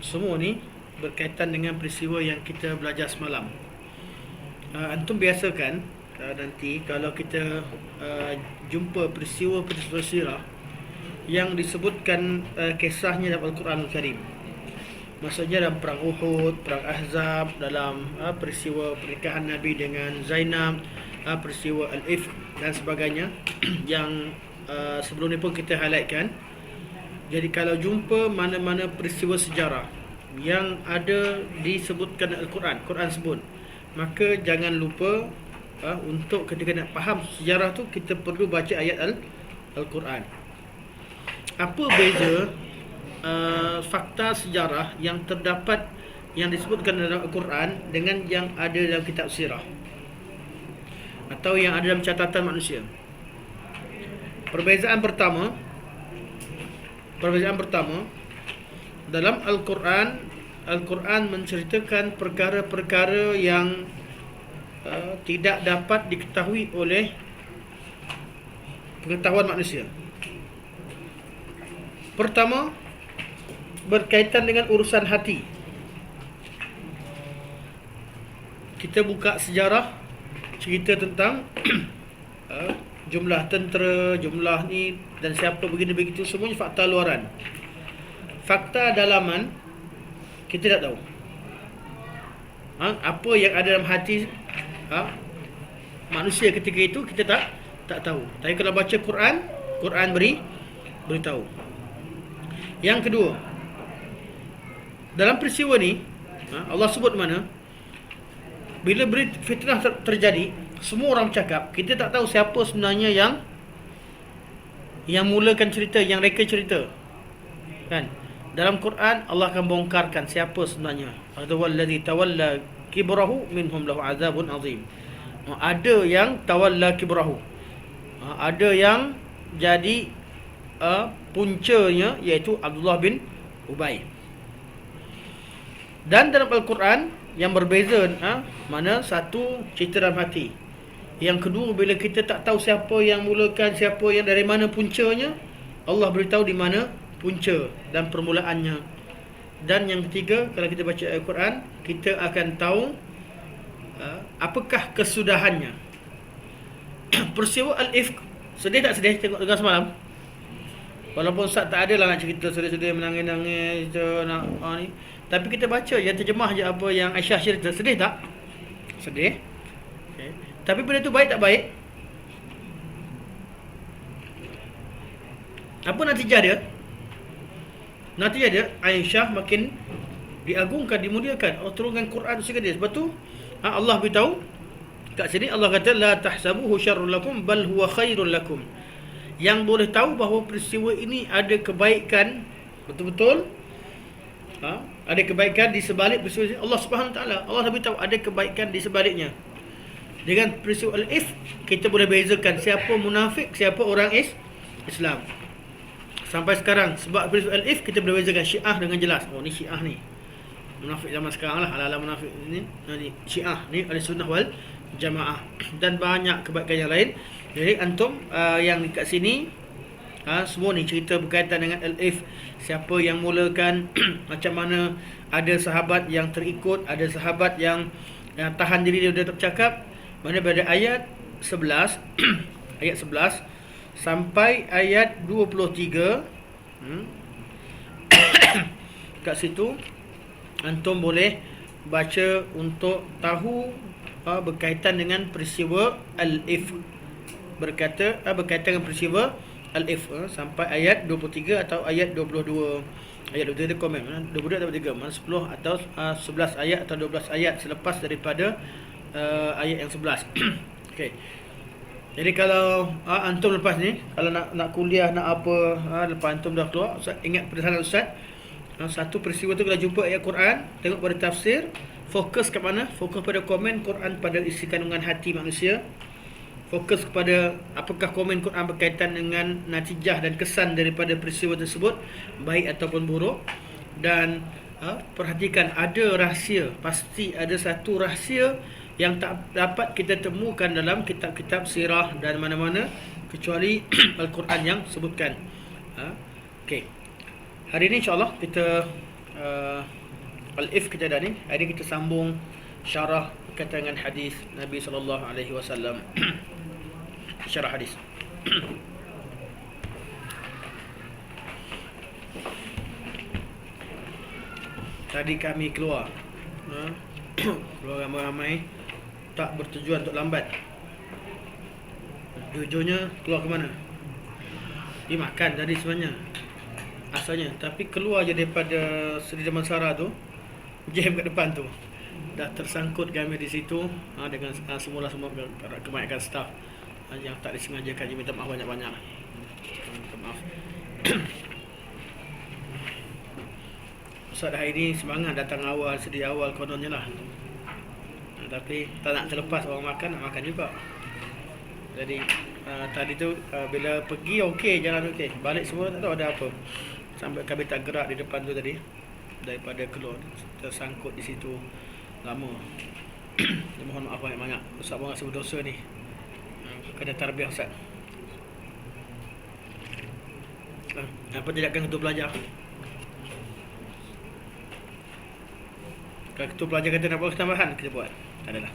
semua ni berkaitan dengan peristiwa yang kita belajar semalam. Antum biasakan nanti kalau kita jumpa peristiwa-peristiwa sirah yang disebutkan kisahnya dalam Al-Quran Al-Karim. Maksudnya dalam perang Uhud, perang Ahzab, dalam peristiwa pernikahan Nabi dengan Zainab, peristiwa Al-Ifk dan sebagainya yang sebelum ni pun kita highlightkan. Jadi kalau jumpa mana-mana peristiwa sejarah yang ada disebutkan Al-Quran, Quran sebut, maka jangan lupa untuk ketika nak faham sejarah tu kita perlu baca ayat Al-Quran. Apa beza fakta sejarah yang terdapat yang disebutkan dalam Al-Quran dengan yang ada dalam kitab sirah atau yang ada dalam catatan manusia? Perbezaan pertama, dalam Al-Quran menceritakan perkara-perkara yang tidak dapat diketahui oleh pengetahuan manusia. Pertama, berkaitan dengan urusan hati. Kita buka sejarah, cerita tentang jumlah tentera, jumlah ni dan siapa begini begitu, semuanya fakta luaran. Fakta dalaman kita tak tahu. Apa yang ada dalam hati manusia ketika itu kita tak tahu. Tapi kalau baca Quran beritahu. Yang kedua, dalam peristiwa ni Allah sebut mana bila fitnah terjadi, semua orang bercakap, kita tak tahu siapa sebenarnya yang mulakan cerita, yang reka cerita. Kan? Dalam Quran Allah akan bongkarkan siapa sebenarnya. Wallazi tawalla kibrahu minhum lahu azabun azim. Ada yang tawalla kibrahu. Ada yang jadi puncanya, iaitu Abdullah bin Ubay. Dan dalam Al-Quran yang berbeza, mana satu cerita dalam hati, yang kedua bila kita tak tahu siapa yang mulakan, siapa yang dari mana puncanya, Allah beritahu di mana punca dan permulaannya. Dan yang ketiga, kalau kita baca Al-Quran, kita akan tahu apakah kesudahannya. Peristiwa Al-Ifk, sedih tak sedih tengok dengar semalam? Walaupun Ustaz tak ada lah nak cerita sedih-sedih, menangis-nangis nak ni, tapi kita baca je, terjemah je apa yang Aisyah cerita. Sedih tak? Sedih. Okay. Tapi benda tu baik tak baik? Apa natijah dia? Natijah dia, Aisyah makin diagungkan, dimuliakan. Allah turunkan Quran sehingga dia. Sebab tu Allah beritahu kat sini, Allah kata la tahsabuhu syarrul lakum bal huwa khairul lakum. Yang boleh tahu bahawa peristiwa ini ada kebaikan, betul-betul ada kebaikan di sebalik peristiwa ini. Allah Subhanahu Wa Taala, Allah dah beritahu ada kebaikan di sebaliknya. Dengan peristiwa Al-Ifk kita boleh bezakan siapa munafik, siapa orang Islam. Sampai sekarang sebab peristiwa Al-Ifk kita boleh bezakan Syiah dengan jelas. Oh ni Syiah ni, munafik zaman sekarang lah, ala-ala munafik ni Syiah ni Ahlussunnah wal Jamaah. Dan banyak kebaikan yang lain. Jadi antum yang dekat sini semua ni cerita berkaitan dengan Al-Ifk, siapa yang mulakan, macam mana ada sahabat yang terikut, ada sahabat yang tahan diri dia tak bercakap. Mana pada ayat 11 ayat 11 sampai ayat 23 kat situ antum boleh baca untuk tahu berkaitan dengan peristiwa Al-Ifk, berkaitan dengan peristiwa Al-Ifk sampai ayat 23 atau ayat 22. Ayat 23 komen 22 atau 23, mana 10 atau 11 ayat atau 12 ayat selepas daripada ayat yang 11. Okey. Jadi kalau antum lepas ni kalau nak kuliah, nak apa, lepas antum dah keluar, Ustaz ingat pesanan Ustaz, satu peristiwa tu kalau jumpa ayat Quran, tengok pada tafsir, fokus ke mana? Fokus pada komen Quran pada isi kandungan hati manusia. Fokus kepada apakah komen Quran berkaitan dengan natijah dan kesan daripada peristiwa tersebut, baik ataupun buruk. Dan perhatikan ada rahsia, pasti ada satu rahsia yang tak dapat kita temukan dalam kitab-kitab sirah dan mana-mana kecuali Al-Quran yang sebutkan. Okey. Hari ini insya-Allah kita Al-If kita dah ni. Hari ni kita sambung syarah berkaitan dengan hadis Nabi sallallahu alaihi wasallam. Syarah hadis. Tadi kami keluar, keluar ramai-ramai, tak bertujuan untuk lambat. Jujurnya keluar ke mana? Dia makan tadi sebenarnya asalnya, tapi keluar je daripada Seri Damansara tu, jam kat depan tu, dah tersangkut kami di situ dengan semua kebanyakan staff yang tak disengajakan. Dia minta maaf banyak-banyak. Minta maaf. Ustaz hari ni semangat datang awal, sedia awal kononnya lah. Tapi tak nak terlepas orang makan, nak makan juga. Jadi tadi tu bila pergi okey, jalan okey, balik semua tak tahu ada apa. Sampai kami tak gerak di depan tu tadi, daripada keluar tersangkut di situ lama. Mohon maaf banyak-banyak. Ustaz pun rasa berdosa ni. Kena tarbiyah Ustaz. Apa tidakkan untuk belajar? Kalau ketua pelajar kata nak buat tambahan, kita buat. Tak adalah.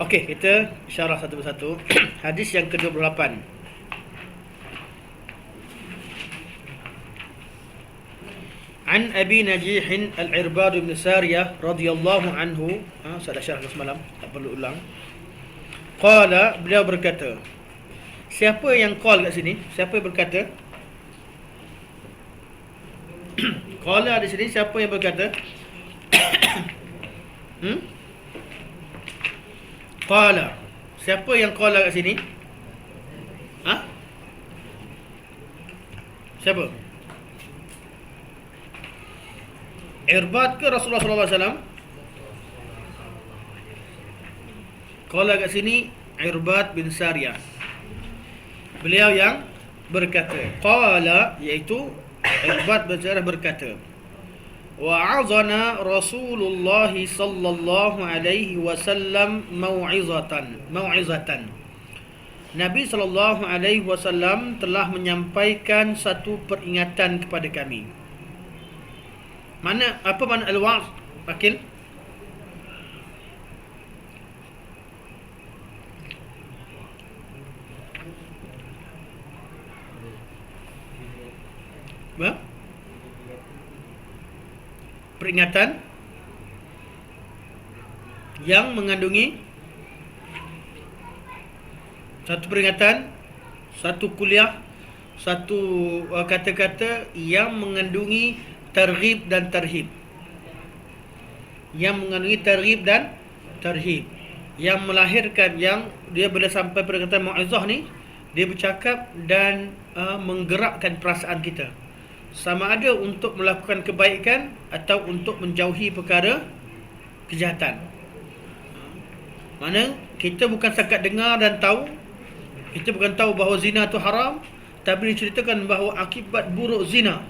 Okey, kita syarah satu persatu. Hadis yang ke-28. An Abi Najih Al-Irbad bin Sariyah radhiyallahu anhu, saya dah syarah semalam, tak perlu ulang. Qala, beliau berkata. Siapa yang call kat sini? Siapa yang berkata? Qala di sini siapa yang berkata? Qala. Siapa yang qala kat sini? Siapa? Irbad ke Rasulullah sallallahu alaihi wasallam? Qala kat sini Irbad bin Sariyah. Beliau yang berkata. Qala iaitu Irbad bin Sariyah berkata, wa'azana Rasulullah sallallahu alaihi wasallam mau'izatan. Nabi sallallahu alaihi wasallam telah menyampaikan satu peringatan kepada kami. Apa makna al-wa'z? Akil? Peringatan yang mengandungi satu peringatan, satu kuliah, satu kata-kata yang mengandungi targhib dan tarhib. Yang mengandungi targhib dan tarhib, yang melahirkan, yang dia bila sampai perkataan mau'izah ni, dia bercakap dan menggerakkan perasaan kita, sama ada untuk melakukan kebaikan atau untuk menjauhi perkara kejahatan. Mana kita bukan setakat dengar dan tahu, kita bukan tahu bahawa zina itu haram, tapi diceritakan bahawa akibat buruk zina,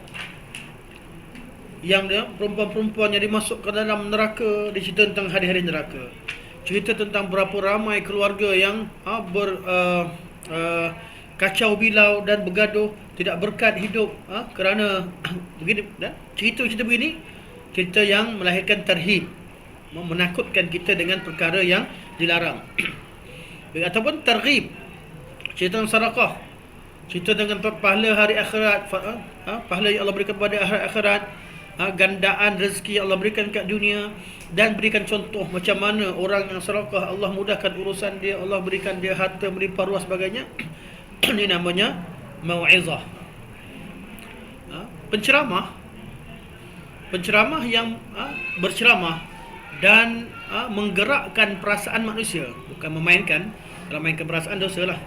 yang perempuan-perempuan yang dimasukkan dalam neraka, dicerita tentang hari-hari neraka, cerita tentang berapa ramai keluarga yang kacau bilau dan bergaduh, tidak berkat hidup kerana begini, cerita-cerita begini, cerita yang melahirkan tarhib, menakutkan kita dengan perkara yang dilarang. Ataupun targhib, cerita tentang sedekah, cerita dengan pahala hari akhirat, pahala yang Allah berikan kepada hari akhirat, gandaan rezeki yang Allah berikan kat dunia, dan berikan contoh macam mana orang yang sedekah Allah mudahkan urusan dia, Allah berikan dia harta melimpah ruah sebagainya. Ini namanya mau'izah. Penceramah yang berceramah dan menggerakkan perasaan manusia, bukan memainkan. Kalau mainkan perasaan dosa lah,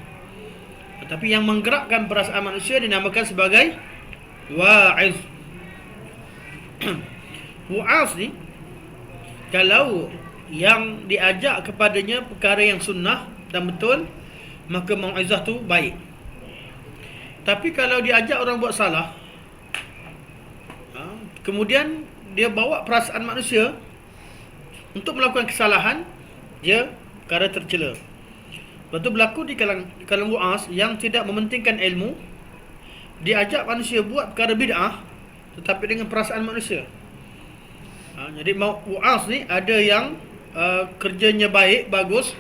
tapi yang menggerakkan perasaan manusia dinamakan sebagai wa'iz. Wa'az ni, kalau yang diajak kepadanya perkara yang sunnah dan betul, maka mau'izah tu baik. Tapi kalau diajak orang buat salah, kemudian dia bawa perasaan manusia untuk melakukan kesalahan, dia perkara tercela. Lepas tu berlaku di kalangan wa'az yang tidak mementingkan ilmu, dia ajak manusia buat perkara bid'ah, tetapi dengan perasaan manusia. Jadi Mu'az ni ada yang kerjanya baik, bagus,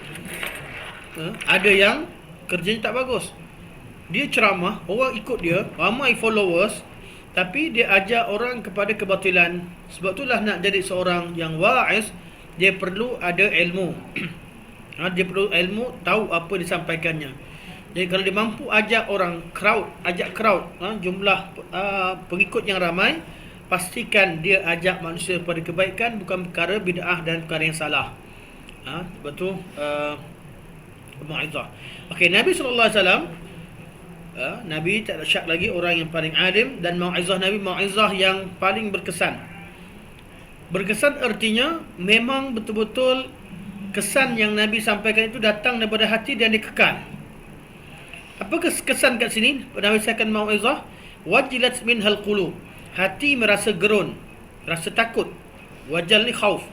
ada yang kerjanya tak bagus. Dia ceramah, orang ikut dia, ramai followers, tapi dia ajar orang kepada kebatilan. Sebab itulah nak jadi seorang yang wa'iz, dia perlu ada ilmu. Dia perlu ilmu, tahu apa disampaikannya. Jadi kalau dia mampu ajak orang, ajak crowd, jumlah pengikut yang ramai, pastikan dia ajak manusia kepada kebaikan, bukan perkara bid'ah dan perkara yang salah. Sebab tu mau'izah. Okey, Nabi SAW, Nabi tak ada syak lagi orang yang paling alim, dan mau'izah Nabi mau'izah yang paling berkesan. Berkesan artinya memang betul-betul kesan yang Nabi sampaikan itu datang daripada hati dan dikekal. Apa kesan kat sini? Nabi sampaikan mau'izah, wajilat minhal qulub. Hati merasa gerun, rasa takut. Wajal ni khauf.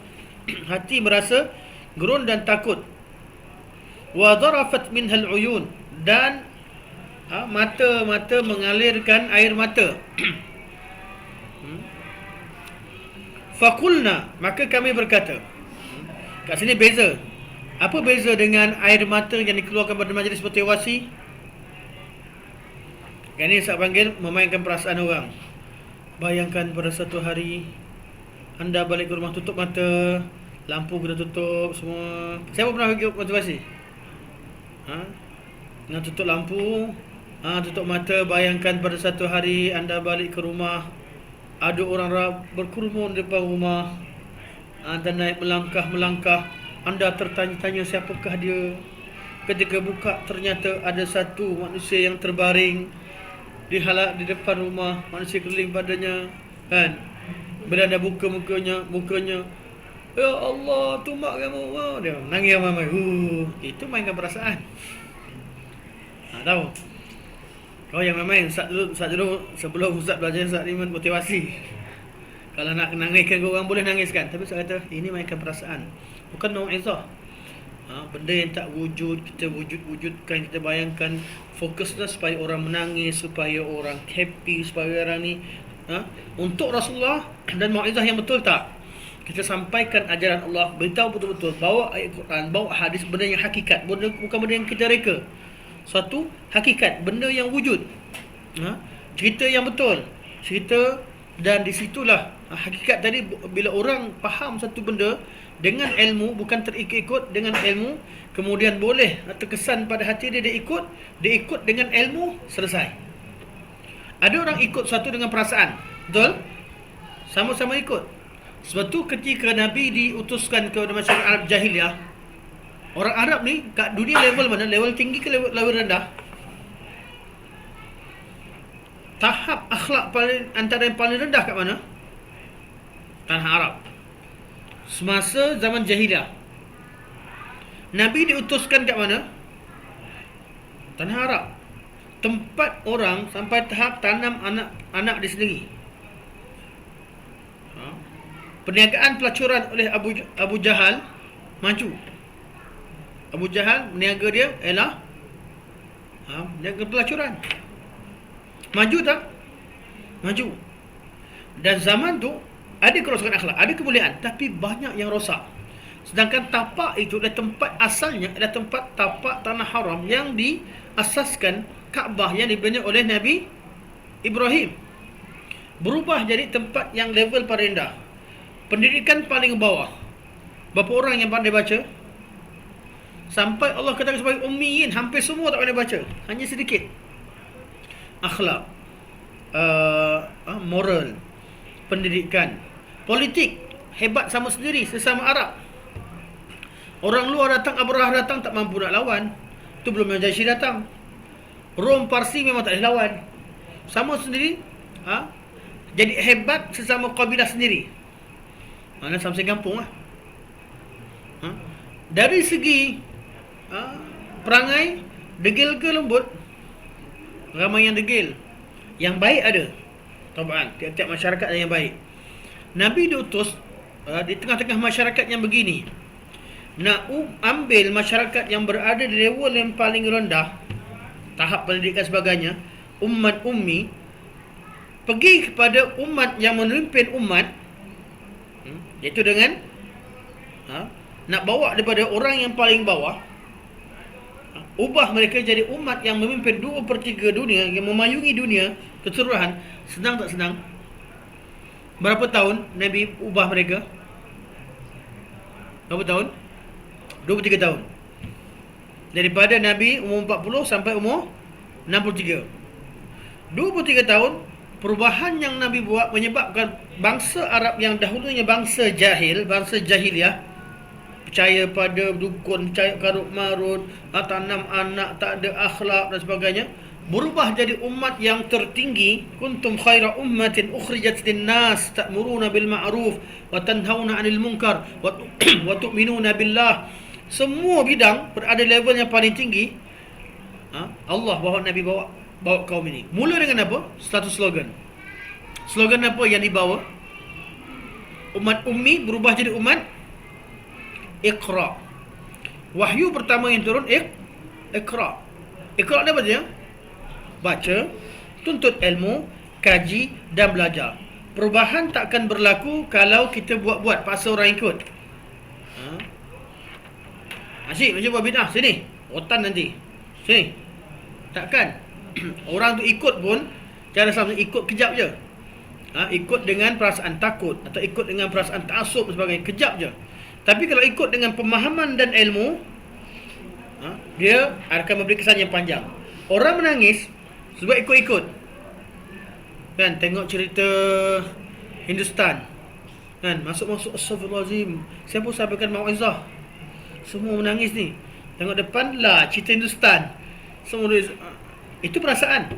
Hati merasa gerun dan takut. Wa dharafat minhal uyun, dan mata-mata mengalirkan air mata. Faqulna, maka kami berkata. Kat sini beza. Apa beza dengan air mata yang dikeluarkan pada majlis motivasi? Yang ini saya panggil memainkan perasaan orang. Bayangkan pada satu hari anda balik ke rumah, tutup mata, lampu kena tutup semua. Siapa pernah pergi motivasi? Nak tutup lampu, tutup mata. Bayangkan pada satu hari anda balik ke rumah, ada orang berkerumun di depan rumah. Anda naik melangkah, anda tertanya-tanya siapakah dia. Ketika buka, ternyata ada satu manusia yang terbaring di depan rumah, manusia keliling padanya, kan? Bila anda buka mukanya, ya Allah, tu mak kamu, dia nangis ramai. Itu mainkan perasaan. Tahu? Kau yang main Ustaz dulu sebelum Ustaz belajar Ustaz Iman motivasi. Kalau nak nangiskan orang boleh nangiskan, tapi saya kata ini mainkan perasaan, bukan mau'izah. Benda yang tak wujud, kita wujudkan, kita bayangkan, fokuslah supaya orang menangis, supaya orang happy, supaya orang ni untuk Rasulullah. Dan mau'izah yang betul tak? Kita sampaikan ajaran Allah, beritahu betul-betul, bawa ayat Quran, bawa hadis, benda yang hakikat, bukan benda yang kita reka. Suatu hakikat, benda yang wujud, cerita yang betul, cerita. Dan di situlah hakikat tadi, bila orang faham satu benda dengan ilmu, bukan terikut-ikut, dengan ilmu, kemudian boleh terkesan pada hati dia ikut dengan ilmu, selesai. Ada orang ikut satu dengan perasaan, betul? Sama-sama ikut. Sebab tu ketika Nabi diutuskan kepada masyarakat Arab jahiliah, orang Arab ni kat dunia level mana? Level tinggi ke level rendah? Tahap akhlak antara yang paling rendah kat mana? Tanah Arab. Semasa zaman jahiliah, Nabi diutuskan kat mana? Tanah Arab. Tempat orang sampai tahap tanam anak dia sendiri. Perniagaan pelacuran oleh Abu Jahal maju. Abu Jahal meniaga dia ialah meniaga pelacuran. Maju tak? Maju. Dan zaman tu ada kerosakan akhlak, ada kebolehan, tapi banyak yang rosak. Sedangkan tapak itu adalah tempat asalnya, adalah tempat tapak tanah haram yang diasaskan Kaabah yang dibina oleh Nabi Ibrahim. Berubah jadi tempat yang level paling rendah. Pendidikan paling bawah. Berapa orang yang pandai baca? Sampai Allah katakan sebagai ummiyin, hampir semua tak pandai baca, hanya sedikit. Akhlak, moral, pendidikan, politik hebat sama sendiri, sesama Arab. Orang luar datang, Abrahah datang, tak mampu nak lawan. Tu belum Najasyi datang. Rom, Parsi memang tak boleh lawan. Sama sendiri, jadi hebat sesama kabilah sendiri. Mana sama kampung lah. Dari segi perangai, degil ke lembut? Ramai yang degil. Yang baik ada. Tabaan, tiap-tiap masyarakat ada yang baik. Nabi diutus di tengah-tengah masyarakat yang begini. Nak ambil masyarakat yang berada di level yang paling rendah, tahap pendidikan sebagainya, ummat ummi, pergi kepada umat yang memimpin umat, iaitu dengan nak bawa daripada orang yang paling bawah, ubah mereka jadi umat yang memimpin 2/3 dunia, yang memayungi dunia keseluruhan. Senang tak senang? Berapa tahun Nabi ubah mereka? Berapa tahun? 23 tahun. Daripada Nabi umur 40 sampai umur 63. 23 tahun perubahan yang Nabi buat menyebabkan bangsa Arab yang dahulunya bangsa jahil, bangsa jahiliah, percaya pada dukun, percaya karut marut, tanam anak, tak ada akhlak dan sebagainya, berubah jadi umat yang tertinggi. Kuntum khaira ummatin ukhrijat linnas ta'muruna bil ma'ruf wa tanhauna 'anil munkar wa tu'minuna billah. Semua bidang berada level yang paling tinggi. Allah bawa Nabi bawa kaum ini. Mula dengan apa? Satu slogan. Slogan apa yang dibawa? Umat ummi berubah jadi umat Iqra. Wahyu pertama yang turun Iqra. Iqra ni apa dia? Baca, tuntut ilmu, kaji dan belajar. Perubahan takkan berlaku kalau kita buat-buat paksa orang ikut. Asyik macam buat bid'ah sini, rotan nanti. Sini. Takkan. Orang tu ikut pun cara sama ikut kejap je. Ikut dengan perasaan takut atau ikut dengan perasaan ta'assub dan sebagainya, kejap je. Tapi kalau ikut dengan pemahaman dan ilmu, dia akan memberi kesan yang panjang. Orang menangis sebab ikut-ikut. Kan, tengok cerita Hindustan. Kan, masuk-masuk astagfirullahalazim. Siapa sampaikan mau'izah? Semua menangis ni. Tengok depan lah cerita Hindustan. Semua itu perasaan.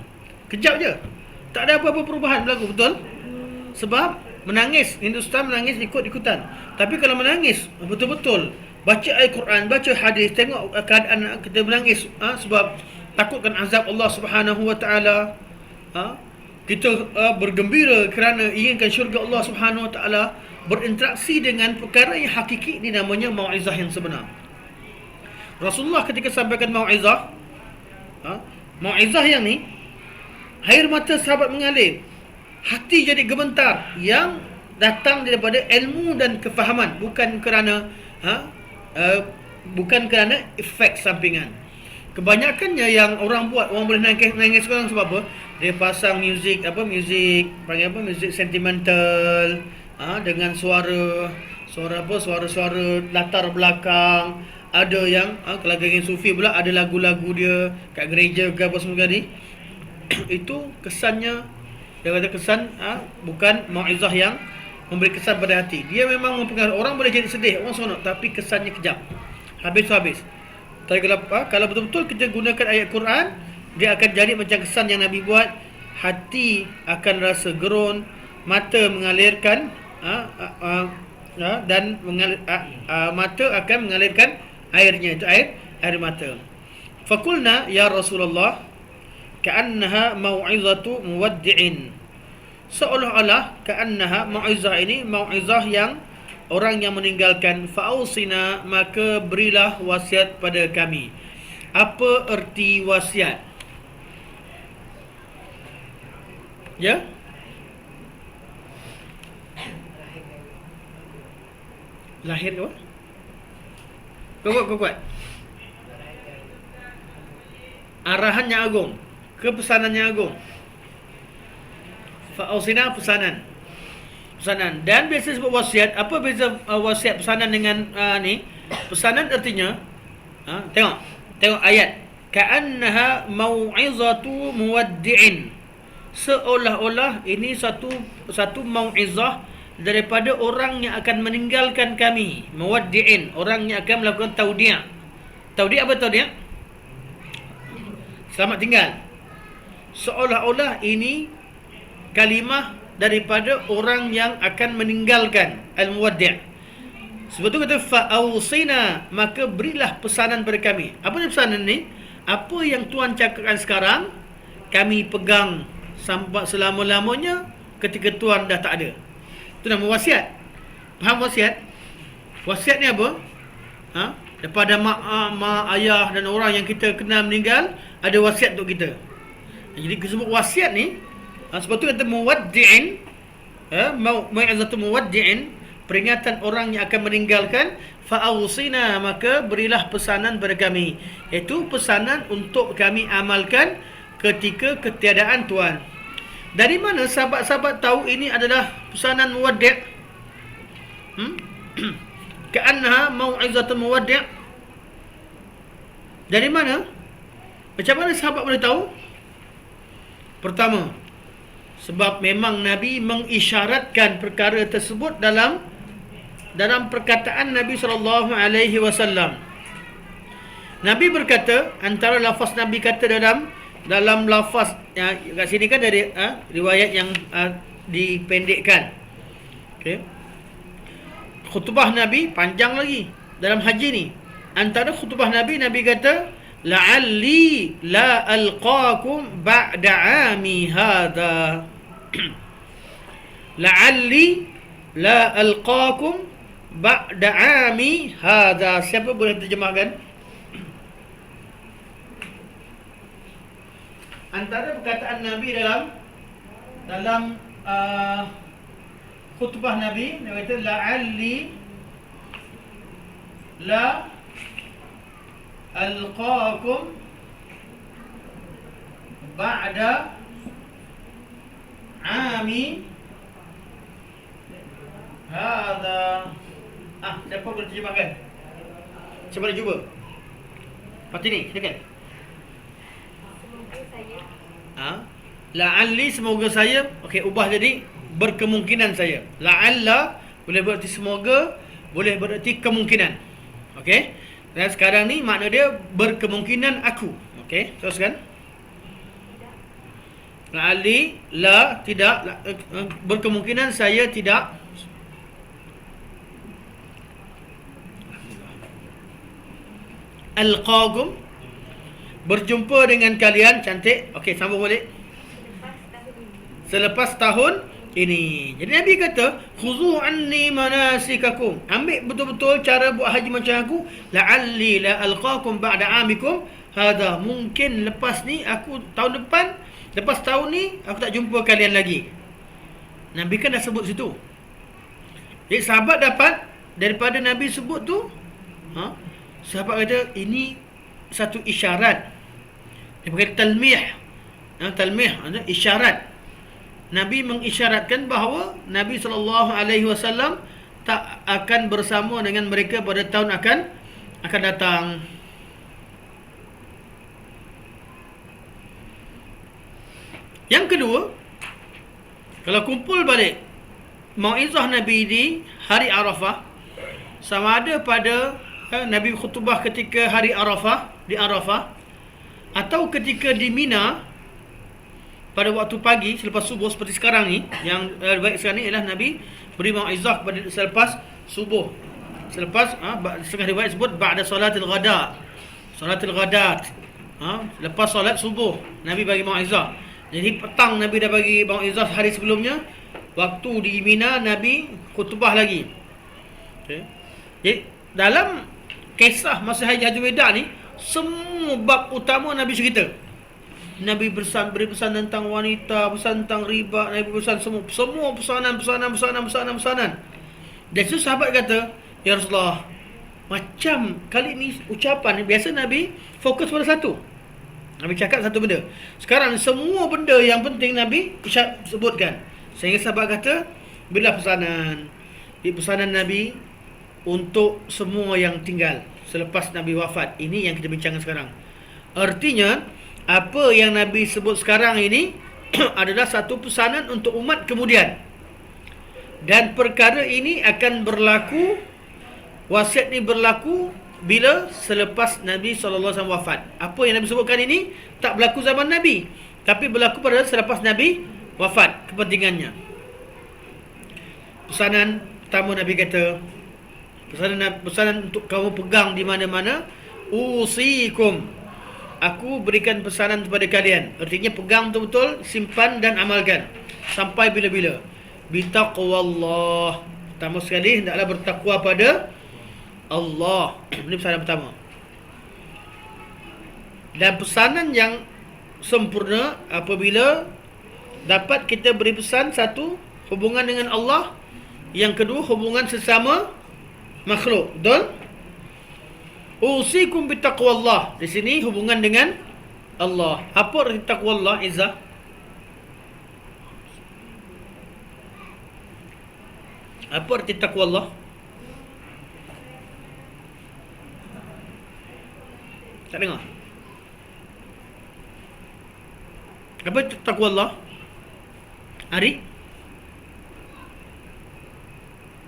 Kejap je. Tak ada apa-apa perubahan berlaku, betul? Sebab menangis, Hindustan menangis ikut-ikutan. Tapi kalau menangis betul-betul, baca Al-Quran, baca hadis, tengok keadaan kita menangis sebab takutkan azab Allah Subhanahu wa taala, kita bergembira kerana inginkan syurga Allah Subhanahu wa taala, berinteraksi dengan perkara yang hakiki, ini namanya mau'izah yang sebenar. Rasulullah ketika sampaikan mau'izah, mau'izah yang ni, air mata sahabat mengalir, hati jadi gemetar, yang datang daripada ilmu dan kefahaman, bukan kerana efek sampingan. Kebanyakannya yang orang buat, orang boleh nangis sekarang sebab apa? Dia pasang muzik panggil apa, muzik sentimental, dengan suara latar belakang. Ada yang kalau geng sufi pula ada lagu-lagu dia kat gereja ke apa semua ni. Itu kesannya, dia kata kesan bukan mau'izah yang memberi kesan pada hati. Dia memang mempengaruhi. Orang boleh jadi sedih, orang seronok, tapi kesannya kejap. Habis. Tapi kalau betul-betul kita gunakan ayat Quran, dia akan jadi macam kesan yang Nabi buat. Hati akan rasa gerun, mata mengalirkan dan mata akan mengalirkan airnya, itu air mata. Faqulna ya Rasulullah ka'annaha mau'izatu muwaddi'in. Seolah-olah ka'annaha, mau'izah ini mau'izah yang orang yang meninggalkan. Fa'ausina, maka berilah wasiat pada kami. Apa erti wasiat? Ya? Lahir ke apa? Kuat. Arahannya agung, kepesanannya agung. Fa'ausina, pesanan. Dan biasa sebut wasiat. Apa beza wasiat pesanan dengan ni? Pesanan artinya, tengok ayat. Ka'annaha mau'izatu muwaddi'in. Seolah-olah ini satu mau'izah daripada orang yang akan meninggalkan kami. Muwaddi'in, orang yang akan melakukan taudiah. Taudiah apa taudiah? Selamat tinggal. Seolah-olah ini kalimah daripada orang yang akan meninggalkan, al-muwaddi'. Sebab tu kata fa'ausina, maka berilah pesanan pada kami. Apa ni pesanan ni? Apa yang Tuhan cakapkan sekarang, kami pegang sampai selama-lamanya ketika Tuhan dah tak ada. Itu nama wasiat. Faham wasiat? Wasiat ni apa? Daripada mak ayah dan orang yang kita kenal meninggal, ada wasiat untuk kita. Jadi disebut wasiat ni, Sebab tu kata muwaddi'in, mau'izatu muwaddi'in, peringatan orang yang akan meninggalkan, fa'awsina, maka berilah pesanan pada kami, iaitu pesanan untuk kami amalkan ketika ketiadaan Tuhan. Dari mana sahabat-sahabat tahu ini adalah pesanan muwaddi'? Ka'annaha mau'izatu muwaddi'. Dari mana? Macam mana sahabat boleh tahu? Pertama, sebab memang Nabi mengisyaratkan perkara tersebut dalam perkataan Nabi SAW. Nabi berkata, antara lafaz Nabi kata dalam lafaz kat sini kan dari riwayat yang dipendekkan. Okey. Khutbah Nabi panjang lagi dalam haji ni. Antara khutbah Nabi kata, la'alli la alqaakum ba'da 'ami hadha. La'alli la alqaakum ba'da 'ami hadha. Siapa boleh terjemahkan? Antara perkataan Nabi dalam khutbah Nabi, dia kata la'alli la alqaakum ba'da 'ami hadha. Siapa boleh terjemahkan? Cuba nak cuba. Fatini, silakan. La'alli, semoga saya. Okey, ubah jadi berkemungkinan saya. La'alla boleh berarti semoga, boleh berarti kemungkinan. Okey. Dan sekarang ni makna dia berkemungkinan aku. Okey, teruskan. La'alli la tidak, berkemungkinan saya tidak alqaakum, berjumpa dengan kalian. Cantik. Okey, sambung balik. Selepas tahun ini. Jadi Nabi kata, khuzu anni manasikakum, ambil betul-betul cara buat haji macam aku. La'alli la alqaakum ba'da 'amikum hadha, mungkin lepas ni aku tahun depan, lepas tahun ni aku tak jumpa kalian lagi. Nabi kan dah sebut situ. Jadi sahabat dapat daripada Nabi sebut tu, sahabat kata ini satu isyarat. Dia panggil talmih. Talmih ada isyarat. Nabi mengisyaratkan bahawa Nabi SAW tak akan bersama dengan mereka pada tahun akan datang. Yang kedua, kalau kumpul balik mau'izah Nabi di hari Arafah, sama ada pada Nabi khutbah ketika hari Arafah, di Arafah, atau ketika di Mina pada waktu pagi selepas subuh seperti sekarang ni. Yang baik sekarang ni ialah Nabi beri mau'izah pada selepas subuh. Selepas setengah riwayat sebut ba'da salatil ghada. Salatil ghadat. Lepas solat subuh Nabi bagi mau'izah. Jadi petang Nabi dah bagi mau'izah hari sebelumnya. Waktu di Mina Nabi khutbah lagi. Okay. Jadi dalam kisah masa Hajjatul Wada ni, semua bab utama Nabi cerita. Nabi beri pesan tentang wanita, pesan tentang riba, Nabi pesan semua pesanan. Dan itu sahabat kata, ya Rasulullah, macam kali ni ucapan biasa Nabi fokus pada satu. Nabi cakap satu benda. Sekarang semua benda yang penting Nabi sebutkan. Sehingga sahabat kata, bila pesanan. Di pesanan Nabi untuk semua yang tinggal selepas Nabi wafat. Ini yang kita bincangkan sekarang. Artinya, apa yang Nabi sebut sekarang ini adalah satu pesanan untuk umat kemudian. Dan perkara ini akan berlaku, wasiat ini berlaku bila selepas Nabi SAW wafat. Apa yang Nabi sebutkan ini tak berlaku zaman Nabi, tapi berlaku pada selepas Nabi wafat kepentingannya. Pesanan pertama Nabi kata, pesanan untuk kamu pegang di mana-mana. Usikum, aku berikan pesanan kepada kalian. Artinya pegang betul-betul, simpan dan amalkan sampai bila-bila. Bitaqwallah, pertama sekali hendaklah bertakwa pada Allah. Ini pesanan pertama. Dan pesanan yang sempurna apabila dapat kita beri pesan, satu, hubungan dengan Allah. Yang kedua, hubungan sesama makhluk. Betul? Usikum bitaqwallah. Di sini hubungan dengan Allah. Apa arti taqwallah, Izzah? Apa arti taqwallah? Tak dengar? Apa itu taqwallah? Ari?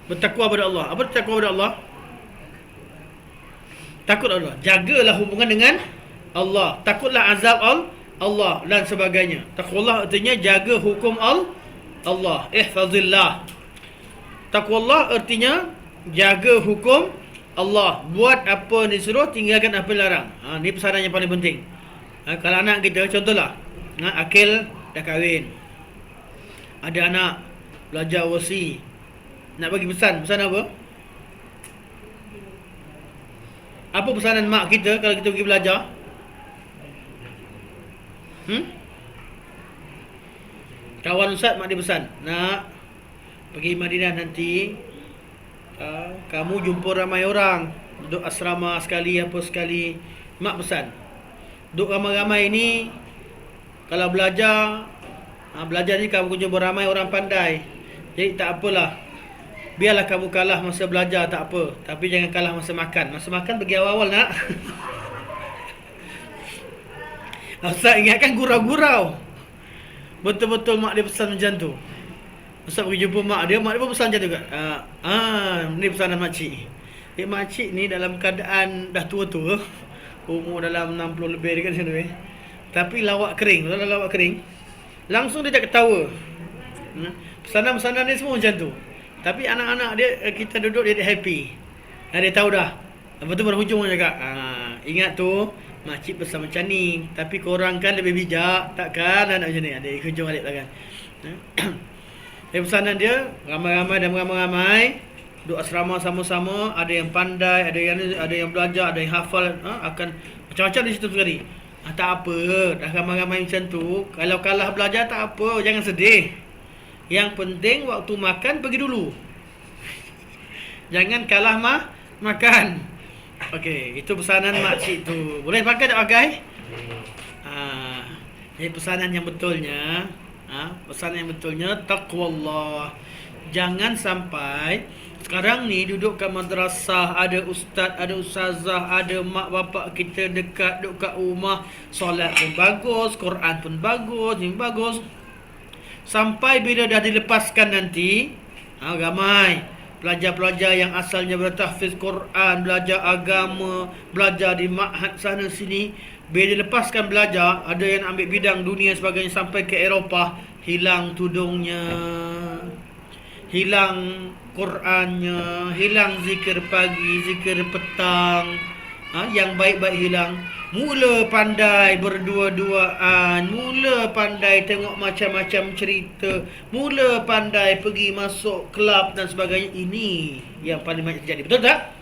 Bertakwa pada Allah. Apa itu takwa pada Allah? Takut Allah. Jagalah hubungan dengan Allah. Takutlah azab Allah dan sebagainya. Taqwallah artinya jaga hukum Allah. Ihfazillah. Taqwallah artinya jaga hukum Allah. Buat apa disuruh, tinggalkan apa dilarang. Ni pesanan yang paling penting. Kalau anak kita, contohlah, Akil dah kahwin, ada anak, belajar wasi, nak bagi pesan apa? Apa pesanan mak kita kalau kita pergi belajar? Kawan Ustaz, mak dia pesan, nak pergi Madinah nanti, kamu jumpa ramai orang, duduk asrama sekali, apa sekali. Mak pesan, duduk ramai-ramai ni, kalau belajar ni kamu jumpa ramai orang pandai. Jadi tak apalah, biarlah kamu kalah masa belajar, tak apa. Tapi jangan kalah masa makan. Masa makan pergi awal-awal nak. Ustaz ingatkan gurau-gurau. Betul-betul mak dia pesan macam tu. Ustaz pergi jumpa mak dia pun pesan macam tu juga. Ni pesanan makcik. Makcik ni dalam keadaan dah tua-tua, umur dalam 60 lebih dekat macam tu tapi lawak kering. Kalau lawak kering, langsung dia tak ketawa. Pesanan-pesanan dia semua macam tu. Tapi anak-anak dia, kita duduk, dia happy. Dia tahu dah. Lepas tu pada hujung dia cakap, ingat tu, makcik pesan macam ni. Tapi korang kan lebih bijak, takkan anak macam ni. Dia hujung balik lah kan. Pesanan dia, ramai-ramai dan ramai-ramai, duduk asrama sama-sama. Ada yang pandai, ada yang belajar, ada yang hafal. Akan macam-macam di situ sekali. Tak apa, dah ramai-ramai macam tu. Kalau kalah belajar tak apa, jangan sedih. Yang penting waktu makan pergi dulu. Jangan kalah makan. Okey, itu pesanan makcik tu. Boleh pakai tak pakai? Ini pesanan yang betulnya. Pesanan yang betulnya taqwallah. Jangan sampai sekarang ni duduk kat madrasah, ada ustaz, ada ustazah, ada mak bapak kita dekat, duduk kat rumah, solat pun bagus, Quran pun bagus, ini bagus. Sampai bila dah dilepaskan nanti, ramai pelajar-pelajar yang asalnya bertahfiz Quran, belajar agama, belajar di ma'had sana sini, bila dilepaskan belajar, ada yang ambil bidang dunia sebagainya, sampai ke Eropah, hilang tudungnya, hilang Qurannya, hilang zikir pagi, zikir petang, yang baik-baik hilang. Mula pandai berdua-duaan, mula pandai tengok macam-macam cerita, mula pandai pergi masuk kelab dan sebagainya. Ini yang paling banyak terjadi. Betul tak?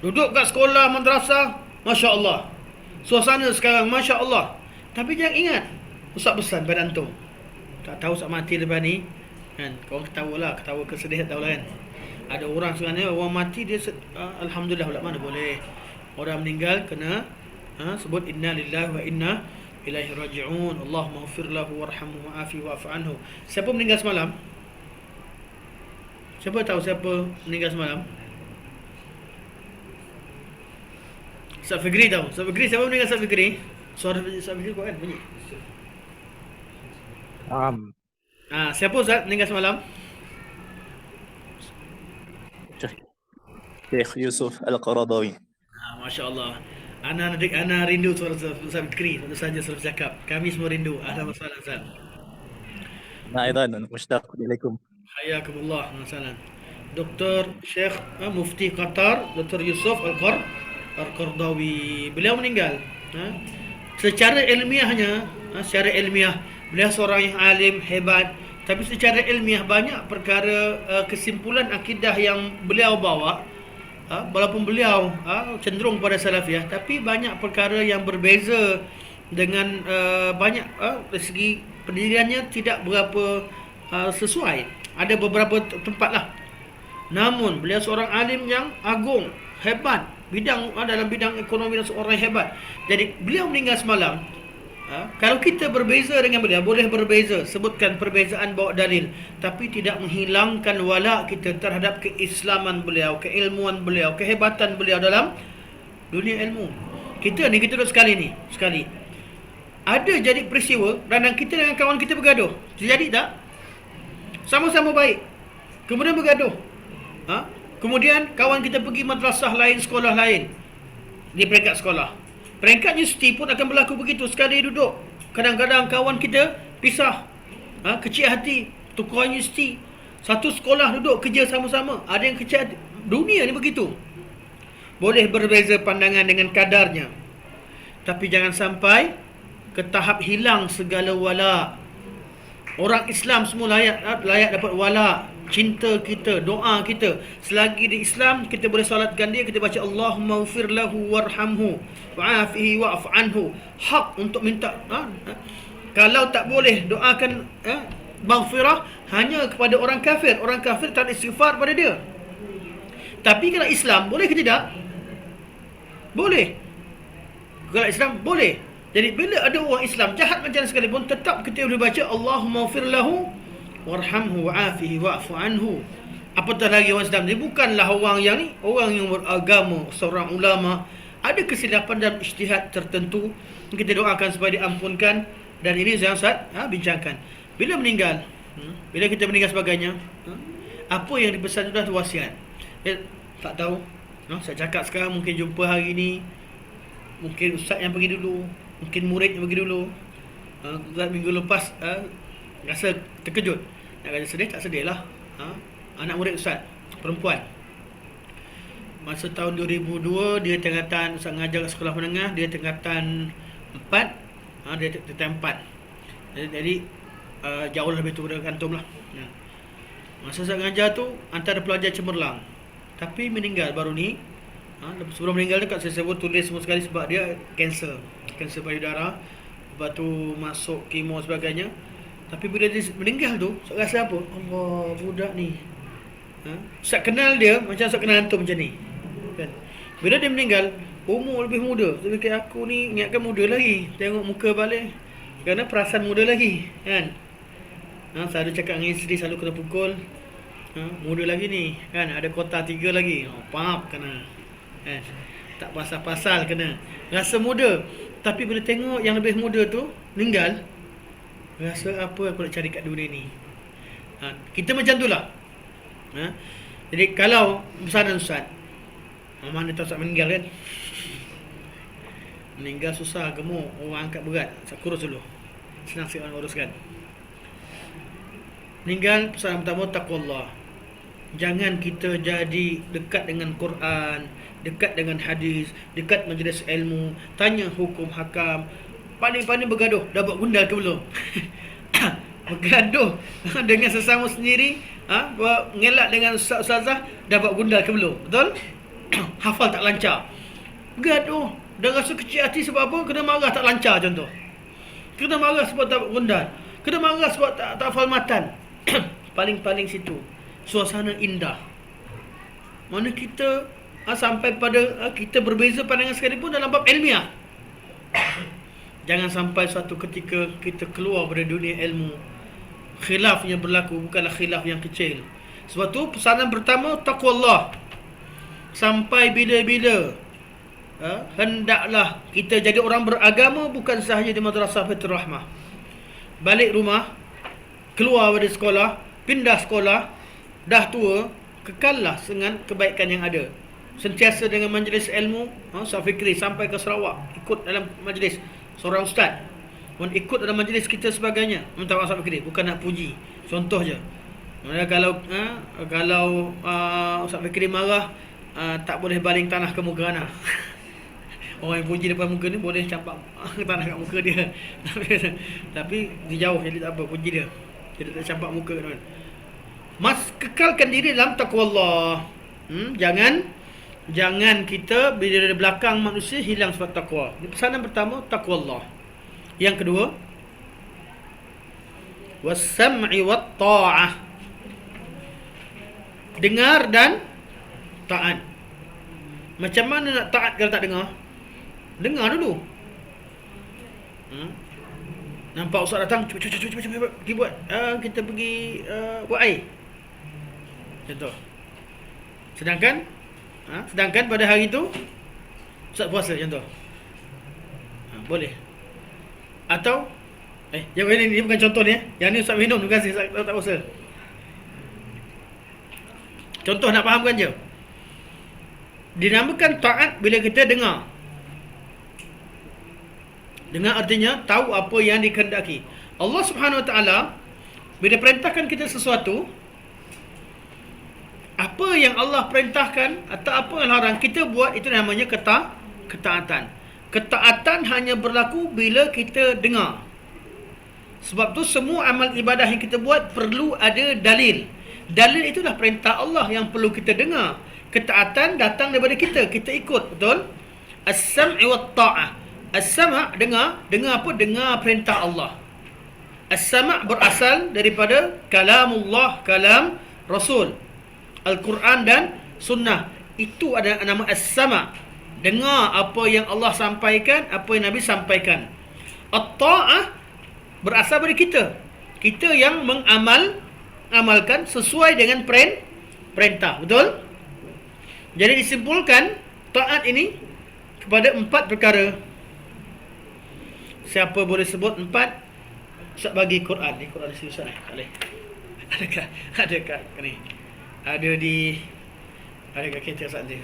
Duduk kat sekolah, madrasah, Masya Allah, suasana sekarang Masya Allah. Tapi jangan ingat, Ustaz pesan pada antum, tak tahu Ustaz mati lepas ni kan, korang ketawa kesedih, tak tahu lah kan. Ada orang sebenarnya, orang mati dia alhamdulillah pula, mana boleh. Orang meninggal kena sebut inna lillahi wa inna ilaihi raji'un. Allahumma ighfir lahu warhamhu wa'afi wa'fu anhu. Siapa meninggal semalam? Siapa tahu siapa meninggal semalam? Ustaz Fikri tahu. Ustaz Fikri, siapa meninggal Ustaz Fikri? Suara Ustaz Fikri kuat kan bunyi? Siapa Ustaz meninggal semalam? Syekh Yusuf Al-Qaradawi. Masya Allah. Ana rindu suara Ustaz Fikri. Tentu saja selalu cakap. Kami semua rindu. Ahlan wa sahlan Ustaz. أيضا مشتاق إليكم. Hayakumullah. Masalah. Dr. Syekh Mufti Qatar, Dr. Yusuf Al-Qaradawi. Beliau meninggal. Secara ilmiahnya, secara ilmiah, beliau seorang yang alim, hebat. Tapi secara ilmiah banyak perkara kesimpulan akidah yang beliau bawa. Walaupun beliau cenderung pada salafiyah, tapi banyak perkara yang berbeza dengan banyak dari segi pendiriannya tidak berapa sesuai. Ada beberapa tempat lah. Namun beliau seorang alim yang agung, hebat, dalam bidang ekonomi dan seorang yang hebat. Jadi beliau meninggal semalam. Kalau kita berbeza dengan beliau, boleh berbeza, sebutkan perbezaan, bawa dalil, tapi tidak menghilangkan wala kita terhadap keislaman beliau, keilmuan beliau, kehebatan beliau dalam dunia ilmu. Kita duduk sekali. Ada jadi peristiwa dan kita dengan kawan kita bergaduh. Terjadi tak? Sama-sama baik, kemudian bergaduh. Kemudian kawan kita pergi madrasah lain, sekolah lain, di peringkat sekolah. Peringkat universiti pun akan berlaku begitu. Sekali duduk, kadang-kadang kawan kita pisah, kecil hati. Tukar universiti, satu sekolah duduk kerja sama-sama, ada yang kecil hati. Dunia ni begitu. Boleh berbeza pandangan dengan kadarnya, tapi jangan sampai ke tahap hilang segala wala. Orang Islam semua layak dapat wala, cinta kita, doa kita. Selagi di Islam, kita boleh salatkan dia, kita baca Allahumma ghfir lahu warhamhu wa'afihi wa'fu anhu. Hak untuk minta. Kalau tak boleh doakan maghfirah hanya kepada orang kafir. Orang kafir tak ada istighfar pada dia. Tapi kalau Islam, boleh ke tidak? Boleh. Kalau Islam, boleh. Jadi bila ada orang Islam jahat macam mana sekalipun, tetap kita boleh baca Allahumma ghfir lahu warhamhu wa'afihi wa'fu anhu. Apatah lagi orang Islam ni bukanlah orang yang beragama, seorang ulama, ada kesilapan dalam ijtihad tertentu, kita doakan supaya diampunkan. Dan ini yang saya bincangkan. Bila meninggal, bila kita meninggal sebagainya, apa yang dipesan sudah tu wasiat. Tak tahu. Saya cakap sekarang, mungkin jumpa hari ni, mungkin ustaz yang pergi dulu, mungkin murid yang pergi dulu. Minggu lepas rasa terkejut. Nak kata sedih, tak sedih lah. Anak murid ustaz, perempuan. Masa tahun 2002, dia tingkatan, ustaz mengajar kat sekolah menengah, dia tingkatan 4. Dia tingkatan 4. Jadi jauh lebih tua dari antum lah. Masa ustaz mengajar tu, antara pelajar cemerlang, tapi meninggal baru ni. Sebelum meninggal tu saya sebut tulis semua sekali sebab dia kanser payudara, lepas tu masuk kemo sebagainya. Tapi bila dia meninggal tu, saya rasa apa? Allah, budak ni. Saya kenal dia macam saya kenal antum macam ni. Kan? Bila dia meninggal, umur lebih muda. Saya fikir aku ni ingatkan muda lagi. Tengok muka balik, kerana perasaan muda lagi. Kan? Saya ada cakap dengan isteri, selalu kena pukul. Muda lagi ni. Kan? Ada kota 3 lagi. Pap kena. Tak pasal-pasal kena. Rasa muda. Tapi bila tengok yang lebih muda tu meninggal, rasa apa aku nak cari kat dunia ni. Kita macam tu lah. Jadi kalau pesanan Ustaz, mana tahu Ustaz meninggal kan. Meninggal susah, gemuk, orang angkat berat, Ustaz kurus dulu, senang sikit orang uruskan. Meninggal, pesanan pertama, taqwallah. Jangan kita jadi dekat dengan Quran, dekat dengan hadis, dekat majlis ilmu, tanya hukum hakam. Paling-paling bergaduh, dah buat gundal ke belum? Bergaduh dengan sesama sendiri, ngelak dengan ustazah, dah buat gundal ke belum? Betul? Hafal tak lancar. Bergaduh, dah rasa kecil hati sebab apa? Kena marah tak lancar contoh. Kena marah sebab tak buat gundal. Kena marah sebab tak hafal matan. Paling-paling situ suasana indah. Mana kita sampai pada kita berbeza pandangan sekalipun dalam bab ilmiah. Jangan sampai suatu ketika kita keluar dari dunia ilmu, khilaf yang berlaku bukanlah khilaf yang kecil. Sebab tu pesanan pertama, taqwallah. Sampai bila-bila hendaklah kita jadi orang beragama, bukan sahaja di madrasah Baitur Rahmah. Balik rumah, keluar dari sekolah, pindah sekolah, dah tua, kekallah dengan kebaikan yang ada. Sentiasa dengan majlis ilmu, Ustaz Fikri sampai ke Sarawak, ikut dalam majlis seorang ustaz, pun ikut dalam majlis kita sebagainya. Minta Ustaz Fikri, bukan nak puji, contoh je. Kalau Ustaz Fikri marah, tak boleh baling tanah ke muka anak. Orang yang puji depan muka ni boleh campak tanah kat muka dia. Tapi dia jauh, jadi tak apa, puji dia, jadi tak campak muka kan. Kekalkan diri dalam taqwallah. Jangan kita bila dari belakang manusia hilang sifat taqwa. Ini pesanan pertama, taqwallah. Yang kedua, was-sam'i wat-ta'ah. Dengar dan taat. Macam mana nak taat kalau tak dengar? Dengar dulu. Nampak ustaz datang, cepat pergi buat. Kita pergi buat air. Contoh. Sedangkan pada hari itu ustaz puasa contoh. Boleh. Atau yang ini bukan contoh ni. Yang ni ustaz minum, terima kasih ustaz tak puasa. Contoh nak fahamkan je. Dinamakan taat bila kita dengar. Dengar artinya tahu apa yang dikehendaki. Allah Subhanahu Wa Taala bila perintahkan kita sesuatu, apa yang Allah perintahkan atau apa yang larang kita buat, itu namanya ketaatan. Ketaatan hanya berlaku bila kita dengar. Sebab tu semua amal ibadah yang kita buat perlu ada dalil. Dalil itulah perintah Allah yang perlu kita dengar. Ketaatan datang daripada kita ikut, betul? As-sam'i wat-ta'ah. As-sama' dengar apa? Dengar perintah Allah. As-sama' berasal daripada kalamullah, kalam Rasul, Al-Quran dan Sunnah. Itu ada nama as-sama'. Dengar apa yang Allah sampaikan, apa yang Nabi sampaikan. At-ta'ah berasal dari kita. Kita yang mengamalkan sesuai dengan perintah, betul? Jadi disimpulkan taat ini kepada 4 perkara. Siapa boleh sebut 4? Ustaz bagi Quran. Ni Quran di sini Ustaz. Boleh. Adakah ni? Ada kat kereta Ustaz ni.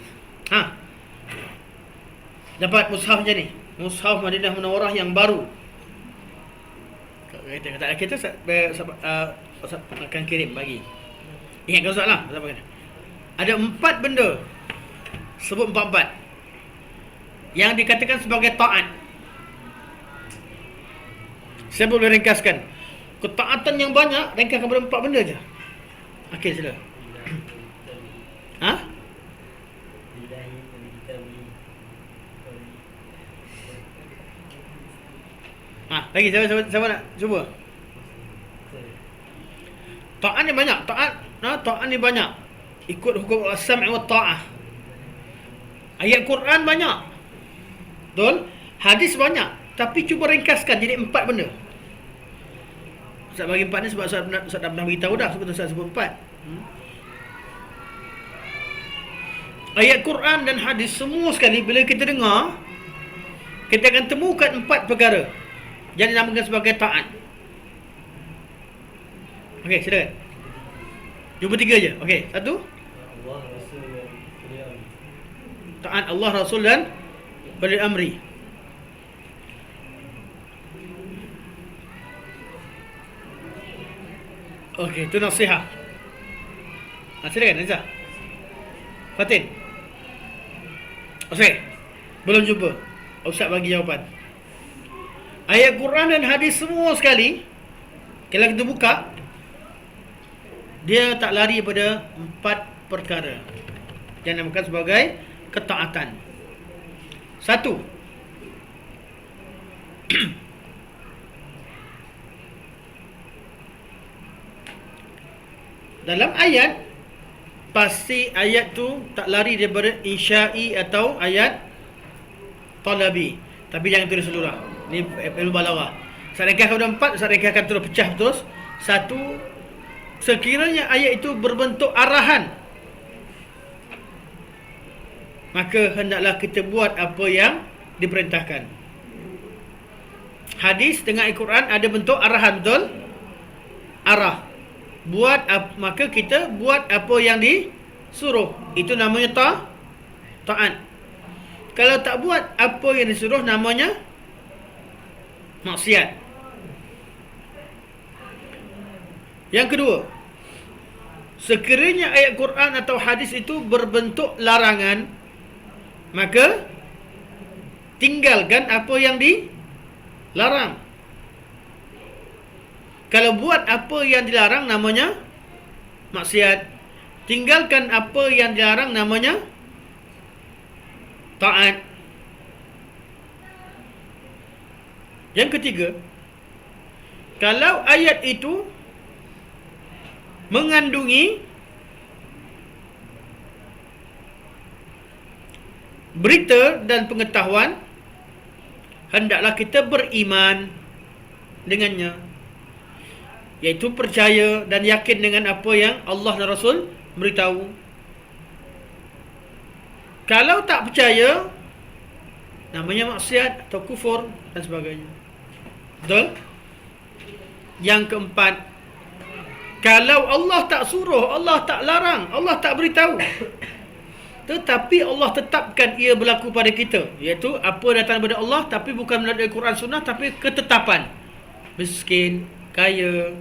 Dapat mushaf je ni. Mushaf Madinah Munawwarah yang baru. Kereta tak ada kereta Ustaz akan kirim bagi. Ingatkan Ustaz lah. Ada 4 benda. Sebut 4 yang dikatakan sebagai taat. Saya boleh ringkaskan. Ketaatan yang banyak ringkaskan pada 4 benda je. Okey, sila. Lagi siapa nak cuba? Taat ni banyak. Taat ni banyak. Ikut hukum as-sam' wa ta'ah. Ayat Quran banyak. Betul? Hadis banyak. Tapi cuba ringkaskan jadi 4 benda. Ustaz bagi 4 ni sebab Ustaz dah pernah beritahu dah. Sebab Ustaz sebut 4. Ayat Quran dan hadis semua sekali bila kita dengar, kita akan temukan 4 perkara yang dinamakan sebagai taat. Okey, silakan. Cuba 3 je. Okey, 1. Taat Allah, Rasul dan Ulil Amri. Okey, itu nasihat. Silakan Nisa. Fatin. Okey. Belum jumpa. Ustaz bagi jawapan. Ayat Quran dan hadis semua sekali, kalau kita buka, dia tak lari pada 4 perkara yang dinamakan sebagai ketaatan. 1. Dalam ayat, pasti ayat tu tak lari daripada insya'i atau ayat talabi. Tapi jangan tulis dulu lah. Ni ilmu balaghah. Saya ringkaskan kepada 4, saya ringkaskan terus pecah terus. 1, sekiranya ayat itu berbentuk arahan, maka hendaklah kita buat apa yang diperintahkan. Hadis dengan Al-Quran ada bentuk arahan, betul? Arah. Maka kita buat apa yang disuruh. Itu namanya taat. Kalau tak buat apa yang disuruh, namanya maksiat. Yang kedua, sekiranya ayat Quran atau hadis itu berbentuk larangan, maka tinggalkan apa yang dilarang. Kalau buat apa yang dilarang, namanya maksiat. Tinggalkan apa yang dilarang, namanya taat. Yang ketiga, kalau ayat itu mengandungi berita dan pengetahuan, hendaklah kita beriman dengannya, iaitu percaya dan yakin dengan apa yang Allah dan Rasul beritahu. Kalau tak percaya, namanya maksiat atau kufur dan sebagainya. Betul? Yang keempat, kalau Allah tak suruh, Allah tak larang, Allah tak beritahu, tetapi Allah tetapkan ia berlaku pada kita, iaitu apa datang daripada Allah tapi bukan melalui Quran Sunnah, tapi ketetapan. Miskin, kaya,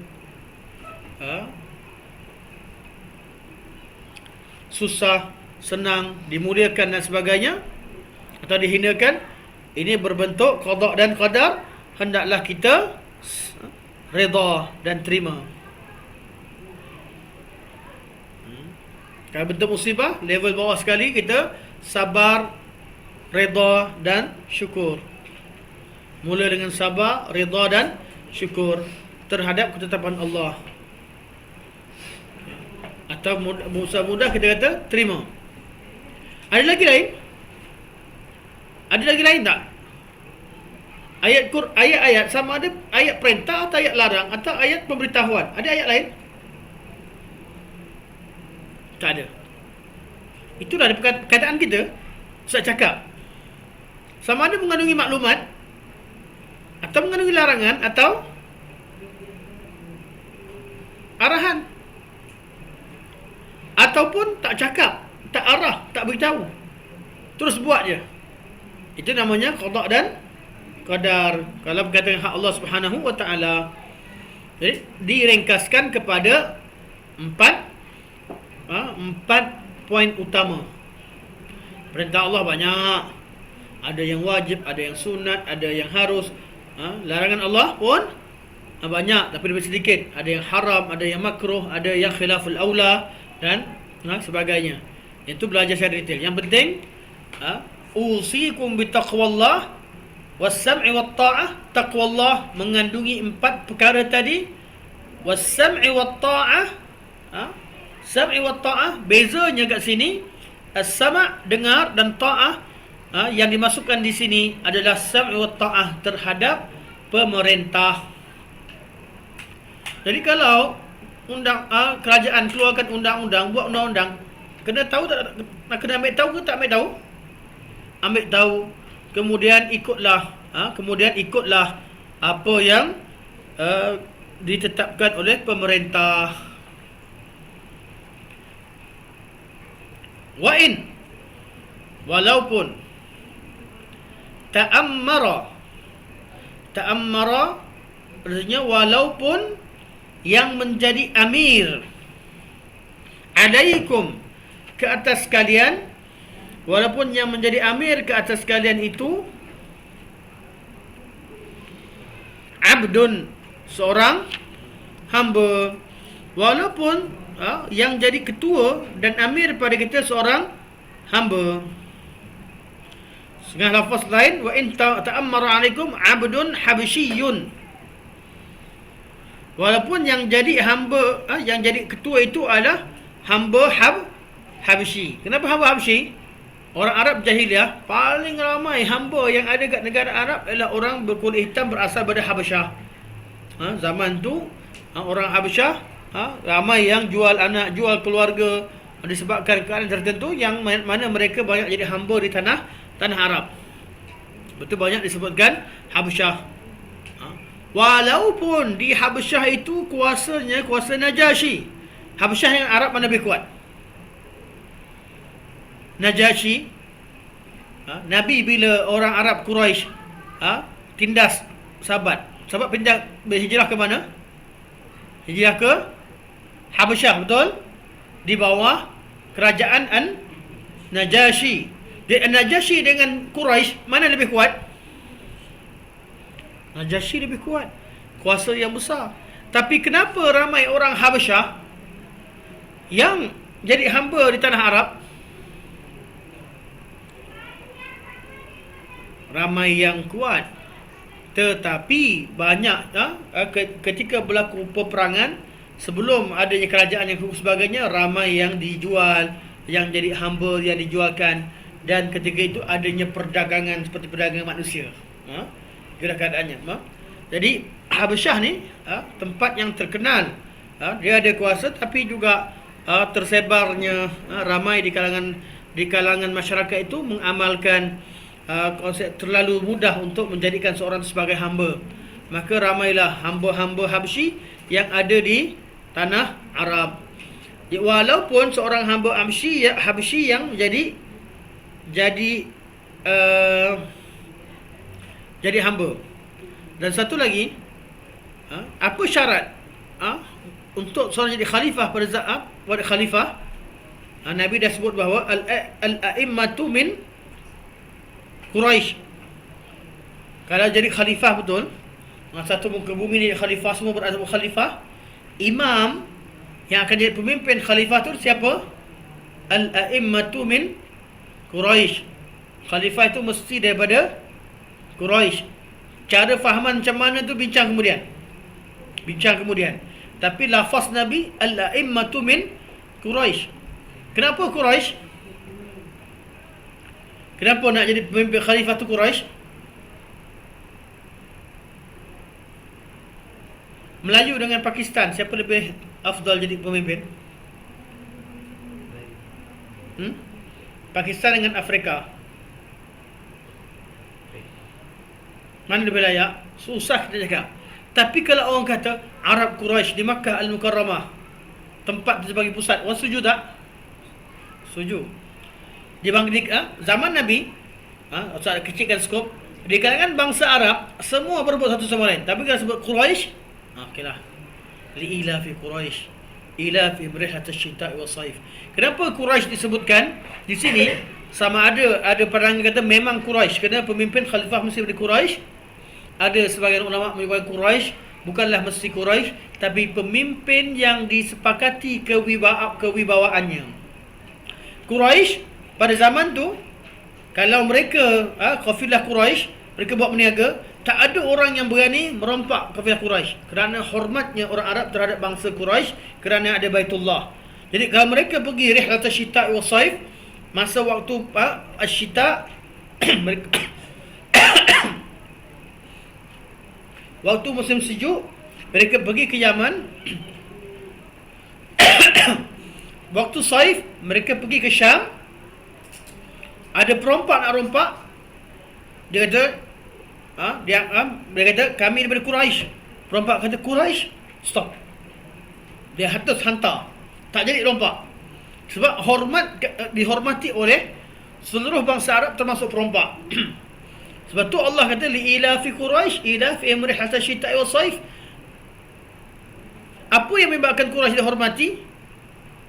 susah, senang, dimuliakan dan sebagainya, atau dihinakan, ini berbentuk qada dan qadar, hendaklah kita redha dan terima. Kalau bentuk musibah, level bawah sekali, kita sabar, redha dan syukur. Mula dengan sabar, redha dan syukur terhadap ketetapan Allah. Atau mudah kita kata terima. Ada lagi lain? Ada lagi lain tak? Ayat-ayat sama ada ayat perintah atau ayat larang atau ayat pemberitahuan. Ada ayat lain? Tak ada. Itulah perkataan kita. Ustaz cakap, sama ada mengandungi maklumat atau mengandungi larangan atau arahan, ataupun tak cakap, tak arah, tak beritahu, terus buat je. Itu namanya qada dan qadar. Kalau berkaitan hak Allah Subhanahu wa taala, jadi diringkaskan kepada empat poin utama. Perintah Allah banyak, ada yang wajib, ada yang sunat, ada yang harus. Larangan Allah pun banyak tapi lebih sedikit. Ada yang haram, ada yang makruh, ada yang khilaful aula dan sebagainya. Itu belajar secara detail. Yang penting usikum bitaqwallah was-sam'i wat-ta'ah. Taqwallah mengandungi empat perkara tadi. Was-sam'i wat-ta'ah, sam'i wa ta'ah, bezanya kat sini as-sama' dengar dan ta'ah, yang dimasukkan di sini adalah sam'i wa ta'ah terhadap pemerintah. Jadi kalau kerajaan keluarkan undang-undang, buat undang-undang, kena tahu tak, kena ambil tahu ke tak ambil tahu? Ambil tahu, kemudian ikutlah apa yang ditetapkan oleh pemerintah. Walaupun ta'ammara artinya walaupun yang menjadi amir alaikum ke atas kalian, walaupun yang menjadi amir ke atas kalian itu abdun, seorang hamba, walaupun yang jadi ketua dan amir pada kita seorang hamba. Dengan lafaz lain, wa in ta'ammara alaikum abdun habsyiyun, walaupun yang jadi hamba, yang jadi ketua itu adalah hamba Habsyi. Kenapa hamba Habsyi? Orang Arab jahiliah paling ramai hamba yang ada kat negara Arab adalah orang berkulit hitam berasal dari Habasyah. Zaman tu orang Habasyah ramai yang jual anak, jual keluarga, disebabkan keadaan tertentu yang mana mereka banyak jadi hamba di tanah Arab. Betul, banyak disebutkan Habasyah. Walaupun di Habasyah itu kuasanya kuasa Najasyi. Habasyah yang Arab mana lebih kuat? Najasyi. Nabi bila orang Arab Quraisy tindas sahabat pindah berhijrah ke mana? Hijrah ke Habasyah, betul? Di bawah kerajaan Najasyi. Najasyi dengan Quraisy mana lebih kuat? Najasyi lebih kuat, kuasa yang besar. Tapi kenapa ramai orang Habasyah yang jadi hamba di tanah Arab? Ramai yang kuat, tetapi banyak ketika berlaku peperangan, sebelum adanya kerajaan yang hukum sebagainya, ramai yang dijual, yang jadi hamba yang dijualkan, dan ketika itu adanya perdagangan seperti perdagangan manusia. Itulah keadaannya. Jadi Habasyah ni tempat yang terkenal. Dia ada kuasa, tapi juga tersebarnya ramai di kalangan masyarakat itu mengamalkan konsep terlalu mudah untuk menjadikan seorang sebagai hamba. Maka ramailah hamba-hamba Habsyi yang ada di tanah Arab. Walaupun seorang hamba Habsyi yang jadi hamba. Dan satu lagi, apa syarat untuk seorang jadi khalifah pada khalifah? Nabi dah sebut bahawa al-a'immatu min Quraisy. Kalau jadi khalifah betul, satu muka bumi ni khalifah, semua berada khalifah, imam yang akan jadi pemimpin khalifah tu siapa? Al-a'immatu min Quraisy. Khalifah itu mesti daripada Quraisy. Cara fahaman macam mana tu bincang kemudian. Tapi lafaz Nabi al-a'immatu min Quraisy. Kenapa Quraisy? Kenapa nak jadi pemimpin khalifah tu Quraisy? Melayu dengan Pakistan, siapa lebih afdal jadi pemimpin? Pakistan dengan Afrika, mana lebih layak? Susah kita cakap. Tapi kalau orang kata Arab Quraisy di Makkah Al-Mukarramah, tempat sebagai pusat, orang setuju tak? Setuju. Di zaman Nabi, saya kecilkan skop, di kalangan bangsa Arab semua berebut satu sama lain. Tapi kalau sebut Quraisy, okeylah. Li'ila fi Quraisy, ila fi rihat asy-syita'i was-saif. Kenapa Quraisy disebutkan di sini? Sama ada pandangan kata memang Quraisy, kerana pemimpin khalifah mesti dari Quraisy. Ada sebagian ulama menyebutkan Quraisy bukanlah mesti Quraisy, tapi pemimpin yang disepakati kewibawaannya. Quraisy pada zaman tu, kalau mereka kafilah Quraisy, mereka buat berniaga, tak ada orang yang berani merompak kafilah Quraisy kerana hormatnya orang Arab terhadap bangsa Quraisy, kerana ada Baitullah. Jadi kalau mereka pergi rihlat asy-syita' wa saif, masa waktu asy-syita' mereka waktu musim sejuk, mereka pergi ke Yaman. Waktu saif, mereka pergi ke Syam. Ada perompak nak rompak, dia kata dia kata kami daripada Quraisy. Perompak kata Quraisy, stop. Dia hantar, tak jadi rompak. Sebab dihormati oleh seluruh bangsa Arab termasuk perompak. Sebab tu Allah kata li ila fi Quraisy ila fi amri hatta syita'i wa saif. Apa yang menyebabkan Quraisy dihormati?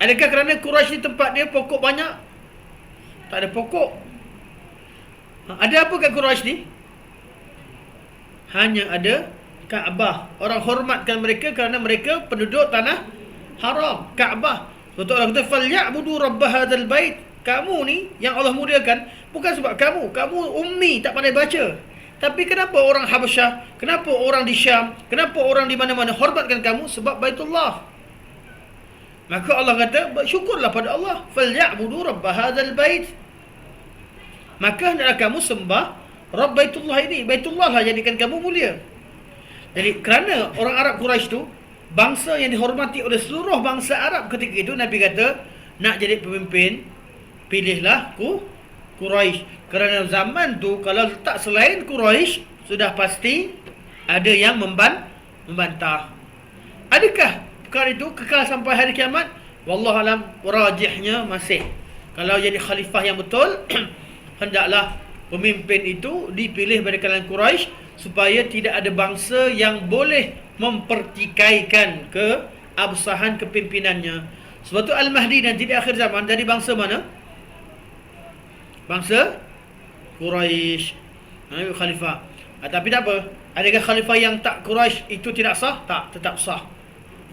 Adakah kerana Quraisy ni tempat dia pokok banyak? Tak ada pokok. Ada apa kat Quraisy ni? Hanya ada Kaabah. Orang hormatkan mereka kerana mereka penduduk tanah haram, Kaabah. Betul, Allah kata falyabudu rabb hadzal bait. Kamu ni yang Allah muliakan bukan sebab kamu ummi tak pandai baca. Tapi kenapa orang Habasyah, kenapa orang di Syam, kenapa orang di mana-mana hormatkan kamu? Sebab Baitullah. Maka Allah kata syukurlah pada Allah, falyabudu rabb hadzal bait. Maka hendaklah kamu sembah Rabb Baitullah ini. Baitullah lah jadikan kamu mulia. Jadi kerana orang Arab Quraisy tu bangsa yang dihormati oleh seluruh bangsa Arab ketika itu, Nabi kata nak jadi pemimpin, pilihlah Quraisy. Kerana zaman tu kalau letak selain Quraisy, sudah pasti ada yang membantah. Adakah perkara itu kekal sampai hari kiamat? Wallahualam, rajihnya masih. Kalau jadi khalifah yang betul, hendaklah pemimpin itu dipilih dari kalangan Quraisy supaya tidak ada bangsa yang boleh mempertikaikan keabsahan kepimpinannya. Sebab tu Al-Mahdi nanti di akhir zaman dari bangsa mana? Bangsa Quraisy. Khalifah. Tapi tak apa. Adakah khalifah yang tak Quraisy itu tidak sah? Tak, tetap sah.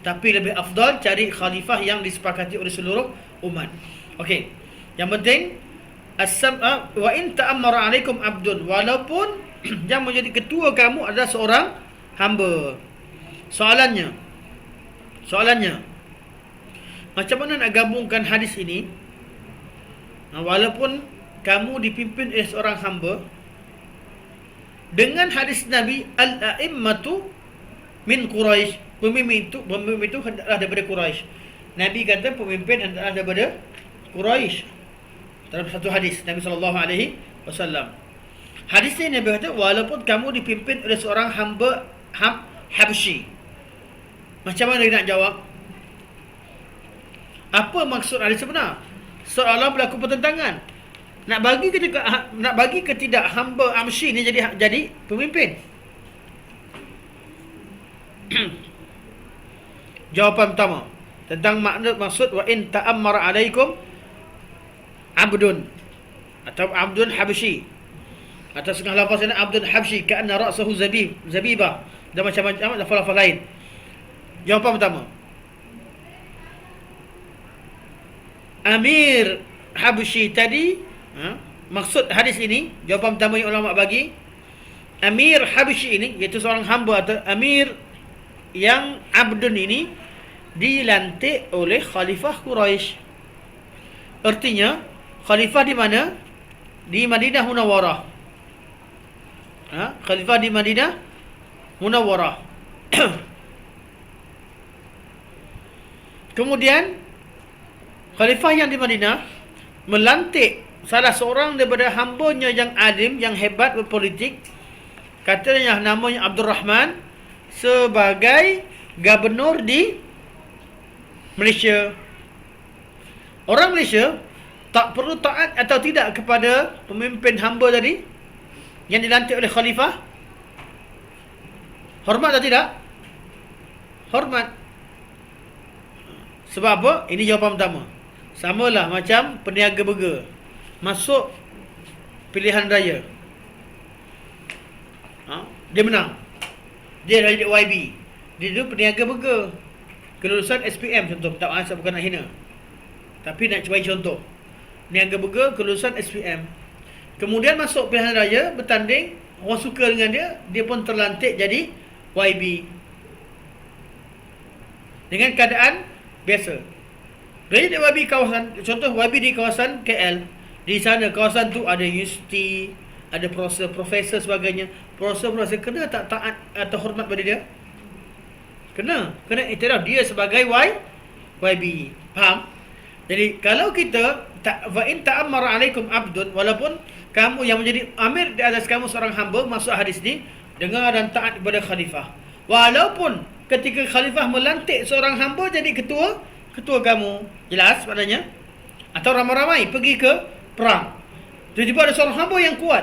Tapi lebih afdal cari khalifah yang disepakati oleh seluruh umat. Okey. Yang penting wa in ta'ammara 'alaikum 'abdun, walaupun yang menjadi ketua kamu adalah seorang hamba. Soalannya, macam mana nak gabungkan hadis ini? Walaupun kamu dipimpin oleh seorang hamba, dengan hadis Nabi, al-a'immatu min Quraisy. Pemimpin itu hendaklah daripada Quraisy. Nabi kata pemimpin hendaklah daripada Quraisy. Dalam satu hadis Nabi SAW. Hadis ini Nabi kata, walaupun kamu dipimpin oleh seorang hamba Habsyi. Macam mana dia nak jawab? Apa maksud hadis sebenar? Seolah berlaku pertentangan. Nak bagi ke tidak hamba Habsyi ni jadi pemimpin? Jawapan pertama tentang maksud wa in ta'ammara alaikum abdun atau abdun Habsyi, atau setengah lafaz ini abdun Habsyi ka'anna ra'sahu zabibah, dan macam-macam lafaz-lafaz lain. Jawapan pertama, Amir Habsyi tadi, maksud hadis ini, jawapan pertama yang ulama bagi, Amir Habsyi ini iaitu seorang hamba atau Amir yang abdun ini dilantik oleh Khalifah Quraisy. Artinya Khalifah di mana? Di Madinah Munawwarah. Khalifah di Madinah Munawwarah. Kemudian Khalifah yang di Madinah melantik salah seorang daripada hambanya yang alim, yang hebat berpolitik, katanya namanya Abdul Rahman, sebagai gubernur di Malaysia. Orang Malaysia tak perlu taat atau tidak kepada pemimpin hamba tadi yang dilantik oleh Khalifah? Hormat atau tidak? Hormat. Sebab apa? Ini jawapan pertama. Samalah macam peniaga burger masuk pilihan raya, dia menang, dia dari YB, dia dulu peniaga burger, kelulusan SPM contoh, tak maaf bukan nak hina, tapi nak cuba contoh, peniaga burger kelulusan SPM, kemudian masuk pilihan raya, bertanding, orang suka dengan dia, dia pun terlantik jadi YB dengan keadaan biasa. Jadi YB kawasan, contoh YB di kawasan KL, di sana kawasan tu ada universiti, ada profesor sebagainya. Profesor kena tak taat atau hormat pada dia? Kena iktiraf dia sebagai YB. Faham? Jadi kalau kita wa in ta'ammara alaikum abdun, walaupun kamu yang menjadi amir di atas kamu seorang hamba, masuk hadis ni, dengar dan taat kepada khalifah. Walaupun ketika khalifah melantik seorang hamba jadi ketua kamu, jelas maknanya, atau ramai-ramai pergi ke perang, tiba-tiba ada seorang hamba yang kuat,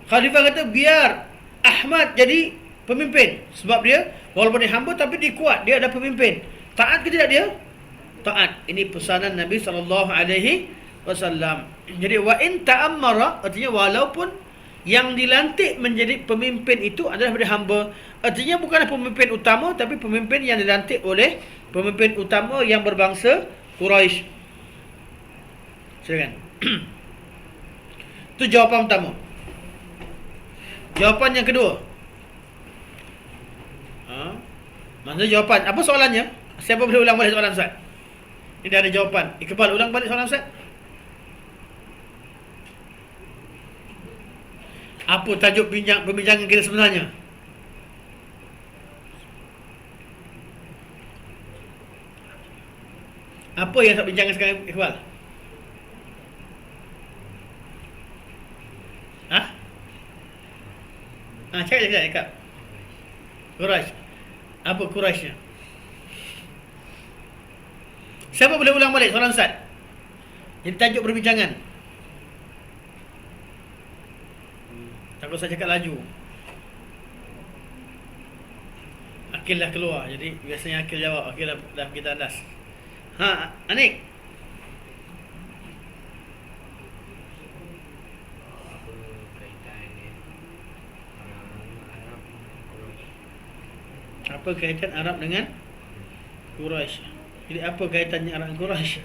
khalifah kata biar Ahmad jadi pemimpin, sebab dia walaupun dia hamba tapi dia kuat, dia ada pemimpin. Taat ke tidak dia? Taat. Ini pesanan Nabi SAW. Jadi wa in ta'ammara, artinya walaupun yang dilantik menjadi pemimpin itu adalah daripada hamba, artinya bukanlah pemimpin utama, tapi pemimpin yang dilantik oleh pemimpin utama yang berbangsa Quraisy. Silakan. Itu jawapan pertama. Jawapan yang kedua. Maksudnya jawapan. Apa soalannya? Siapa boleh ulang balik soalan Ustaz? Ini dah ada jawapan. Iqbal, ulang balik soalan Ustaz. Apa tajuk perbincangan kita sebenarnya? Apa yang nak bincangkan sekarang, Iqbal? Cakap. Quraisy. Apa Quraisynya? Siapa boleh ulang balik soalan Ustaz? Jadi tajuk perbincangan. Takut saya cakap laju. Akil dah keluar. Jadi biasanya Akil jawab. Akil dah pergi tandas. Anik. Apa kaitan Arab dengan Quraisy? Jadi apa kaitannya Arab dengan Quraisy?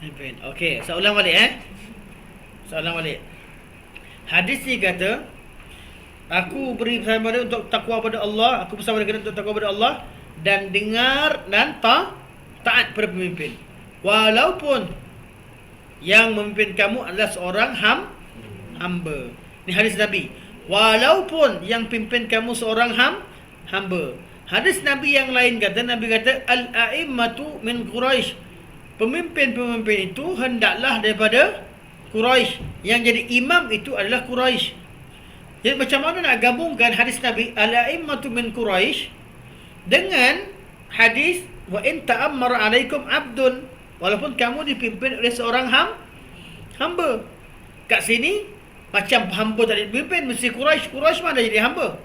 Pemimpin. Okey, saya ulang balik Hadis ni kata Aku beri pesan pada untuk takwa pada Allah, aku pesan pada kalian untuk takwa pada Allah dan dengar dan taat pada pemimpin. Walaupun yang memimpin kamu adalah seorang hamba. Ini hadis Nabi. Walaupun yang pimpin kamu seorang hamba. Hadis Nabi yang lain kata, Nabi kata al-a'immatu min Quraisy. Pemimpin-pemimpin itu hendaklah daripada Quraisy. Yang jadi imam itu adalah Quraisy. Jadi macam mana nak gabungkan hadis Nabi al-a'immatu min Quraisy dengan hadis wa in ta'ammara 'alaikum 'abdun, walaupun kamu dipimpin oleh seorang hamba. Kat sini macam hamba tak dipimpin, mesti Quraisy. Quraisy mana jadi hamba?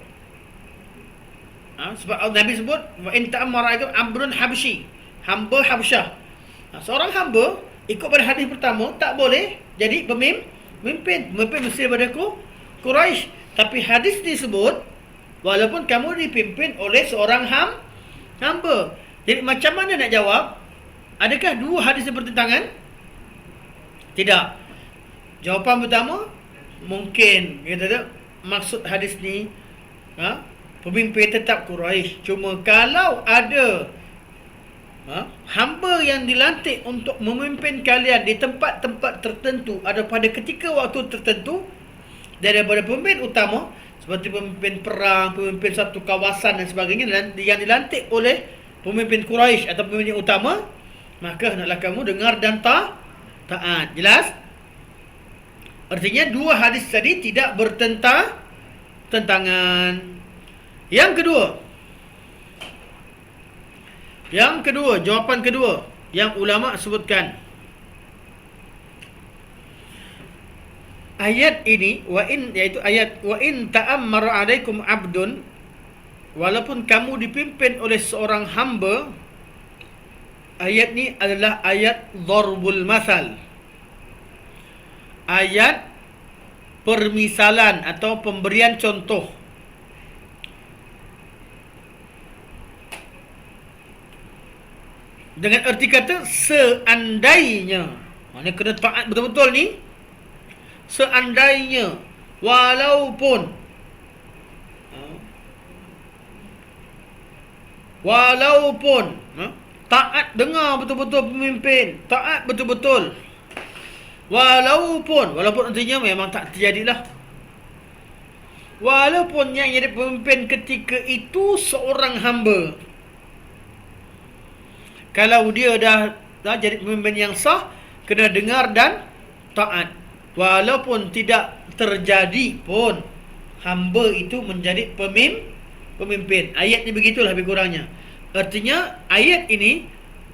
Sebab Nabi sebut wa in ta'ammara 'alaikum 'abdun habsyi, hamba Habsyah. Seorang hamba ikut pada hadis pertama tak boleh jadi pemimpin. Pemimpin mesti daripada Quraisy. Tapi hadis disebut walaupun kamu dipimpin oleh seorang hamba. Jadi macam mana nak jawab? Adakah dua hadis yang bertentangan? Tidak. Jawapan pertama, mungkin kata maksud hadis ni pemimpin tetap Quraisy. Cuma kalau ada hamba yang dilantik untuk memimpin kalian di tempat-tempat tertentu, ada pada ketika waktu tertentu, daripada pemimpin utama seperti pemimpin perang, pemimpin satu kawasan dan sebagainya, dan yang dilantik oleh pemimpin Quraisy atau pemimpin utama, maka hendaklah kamu dengar dan taat. Jelas? Artinya dua hadis tadi tidak bertentangan. Yang kedua, jawapan kedua yang ulama sebutkan, ayat ini iaitu ayat wa in ta'ammara 'alaikum 'abdun, walaupun kamu dipimpin oleh seorang hamba. Ayat ni adalah ayat dharbul masal, ayat permisalan atau pemberian contoh. Dengan erti kata seandainya, maknanya kena taat betul-betul ni. Seandainya, walaupun taat, dengar betul-betul pemimpin, taat betul-betul. Walaupun artinya memang tak terjadilah. Walaupun yang jadi pemimpin ketika itu seorang hamba, kalau dia dah jadi pemimpin yang sah, kena dengar dan taat. Walaupun tidak terjadi pun hamba itu menjadi pemimpin. Ayat ni begitulah lebih kurangnya. Artinya ayat ini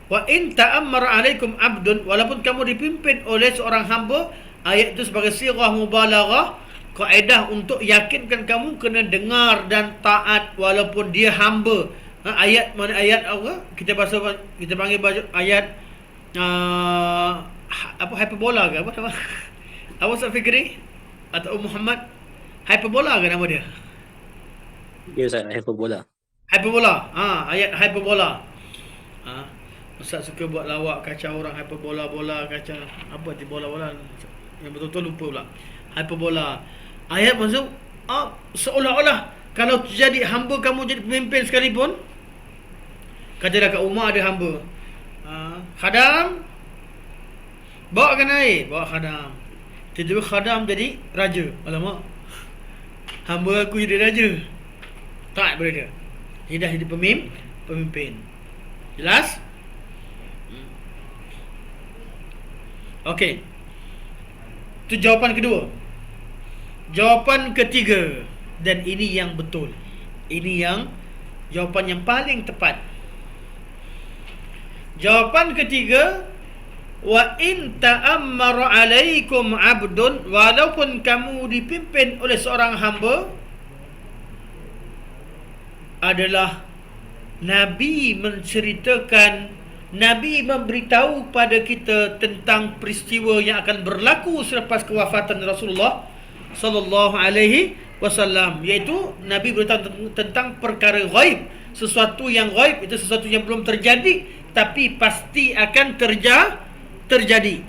wa in ta'ammara 'alaikum 'abdun, walaupun kamu dipimpin oleh seorang hamba, ayat itu sebagai sirah mubalaghah, kaedah untuk yakinkan kamu kena dengar dan taat walaupun dia hamba. Ayat mana ayat apa? Kita panggil ayat hyperbola ke apa nama? Abu Sa'id Fikri atau Muhammad hyperbola ke nama dia? Ya Ustaz, hyperbola. Hyperbola. Ayat hyperbola. Ustaz suka buat lawak kacau orang, hyperbola kacau. Apa tu bola-bola? Yang betul-betul lupa pula. Hyperbola. Ayat maksud seolah-olah kalau jadi hamba kamu jadi pemimpin sekalipun, katalah kat rumah ada hamba. Khadam bawakan air, bawa khadam. Tiba-tiba khadam jadi raja. Alamak, hamba aku jadi raja. Taat pada dia. Dia dah jadi pemimpin. Jelas? Okey. Itu jawapan kedua. Jawapan ketiga, dan ini yang betul. Ini yang jawapan yang paling tepat. Jawapan ketiga, wa in ta'ammara 'alaikum 'abdun, walaupun kamu dipimpin oleh seorang hamba, adalah Nabi menceritakan, Nabi memberitahu pada kita tentang peristiwa yang akan berlaku selepas kewafatan Rasulullah sallallahu alaihi wasallam, iaitu Nabi beritahu tentang perkara ghaib, sesuatu yang ghaib itu sesuatu yang belum terjadi tapi pasti akan terjadi.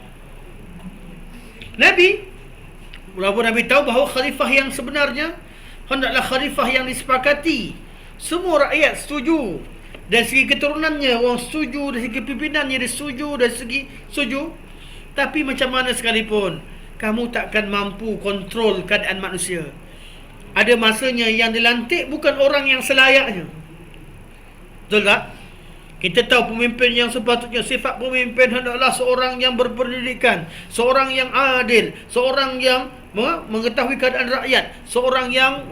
Nabi, walaupun Nabi tahu bahawa khalifah yang sebenarnya, hendaklah khalifah yang disepakati. Semua rakyat setuju. Dari segi keturunannya orang setuju, dari segi pimpinannya dia setuju, dari segi setuju. Tapi macam mana sekalipun, kamu takkan mampu kontrol keadaan manusia. Ada masanya yang dilantik bukan orang yang selayaknya. Betul tak? Kita tahu pemimpin yang sepatutnya, sifat pemimpin hendaklah seorang yang berpendidikan, seorang yang adil, seorang yang mengetahui keadaan rakyat, seorang yang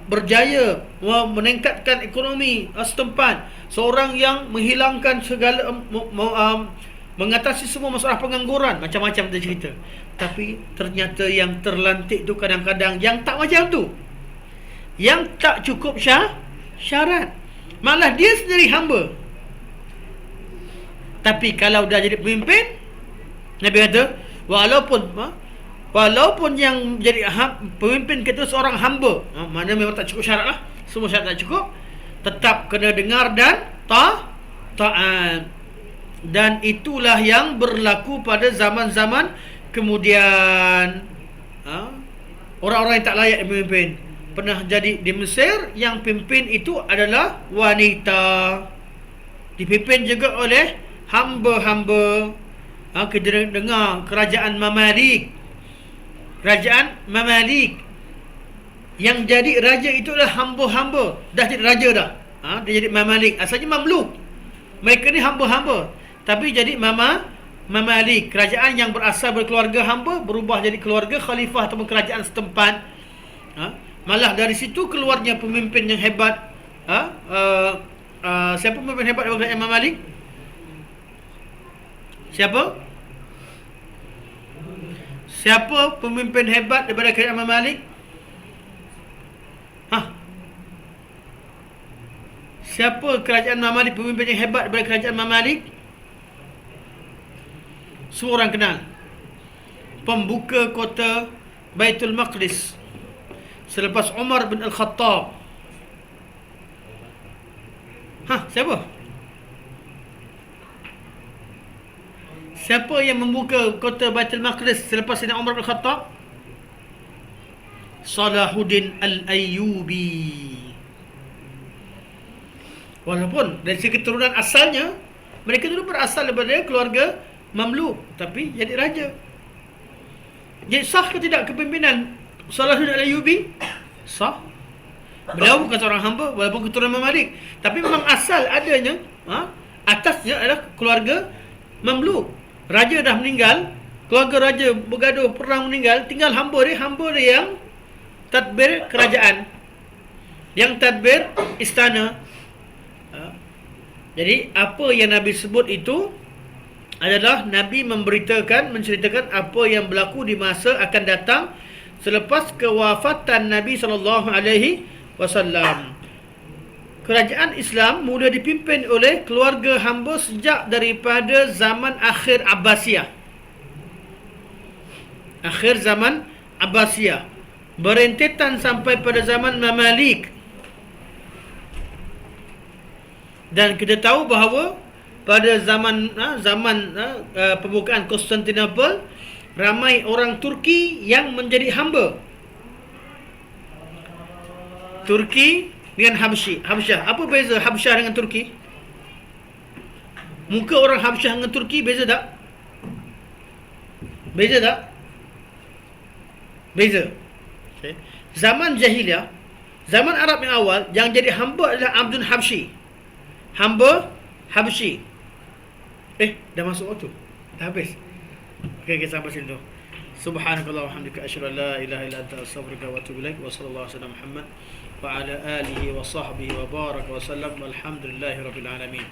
berjaya meningkatkan ekonomi setempat, seorang yang menghilangkan segala mengatasi semua masalah pengangguran, macam-macam dia cerita. Tapi ternyata yang terlantik tu kadang-kadang yang tak macam tu, yang tak cukup syarat, malah dia sendiri hamba. Tapi kalau dah jadi pemimpin, Nabi kata walaupun yang jadi pemimpin kita seorang hamba, mana memang tak cukup syarat lah, semua syarat tak cukup, tetap kena dengar dan taat. Dan itulah yang berlaku pada zaman-zaman kemudian. Orang-orang yang tak layak memimpin. Pernah jadi di Mesir, yang pimpin itu adalah wanita, dipimpin juga oleh hamba-hamba. Kita dengar kerajaan Mamalik. Kerajaan Mamalik, yang jadi raja itu adalah hamba-hamba. Dah jadi raja dah. Dia jadi Mamalik. Asalnya Mamluk. Mereka ni hamba-hamba, tapi jadi Mamalik. Kerajaan yang berasal dari keluarga hamba berubah jadi keluarga khalifah atau kerajaan setempat. Malah dari situ keluarnya pemimpin yang hebat. Siapa pemimpin hebat daripada Imam Malik? Siapa pemimpin hebat daripada kerajaan Imam Malik? Siapa kerajaan Imam Malik, pemimpin yang hebat daripada kerajaan Imam Malik? Semua orang kenal. Pembuka kota Baitul Maqdis selepas Umar bin Al-Khattab. Siapa? Siapa yang membuka kota Baitul Maqdis selepas Sayyidina Umar bin Al-Khattab? Salahuddin Al-Ayyubi. Walaupun dari segi keturunan asalnya mereka dulu berasal daripada keluarga Mamluk, tapi jadi raja. Jadi sah ke tidak kepimpinan Salahuddin Al-Ayyubi? Sah. Beliau bukan seorang hamba walaupun keturunan Mamalik, tapi memang asal adanya atasnya adalah keluarga Mamluk. Raja dah meninggal, keluarga raja bergaduh, perang meninggal, tinggal hamba dia yang tadbir kerajaan, yang tadbir istana. Jadi apa yang Nabi sebut itu adalah Nabi menceritakan apa yang berlaku di masa akan datang selepas kewafatan Nabi SAW. Kerajaan Islam mula dipimpin oleh keluarga hamba sejak daripada zaman akhir Abbasiyah. Akhir zaman Abbasiyah, berentetan sampai pada zaman Mamalik. Dan kita tahu bahawa pada zaman pembukaan Konstantinopel, ramai orang Turki yang menjadi hamba. Turki dengan Habsyah. Apa beza Habsyah dengan Turki? Muka orang Habsyah dengan Turki beza tak? Beza tak? Beza. Okay. Zaman jahiliyah, zaman Arab yang awal, yang jadi hamba adalah Abdul Habsyi. Hamba Habsyi. Dah masuk waktu. Dah habis. Okey, kita sampai sini tu. Subhanakallah wa hamdika asyhadu an la ilaha illa anta astaghfiruka wa atubu ilaik. Wa sallallahu alaihi wasallam Muhammad wa ala alihi wa sahbihi wa baraka wa sallam. Walhamdulillahirabbil alamin.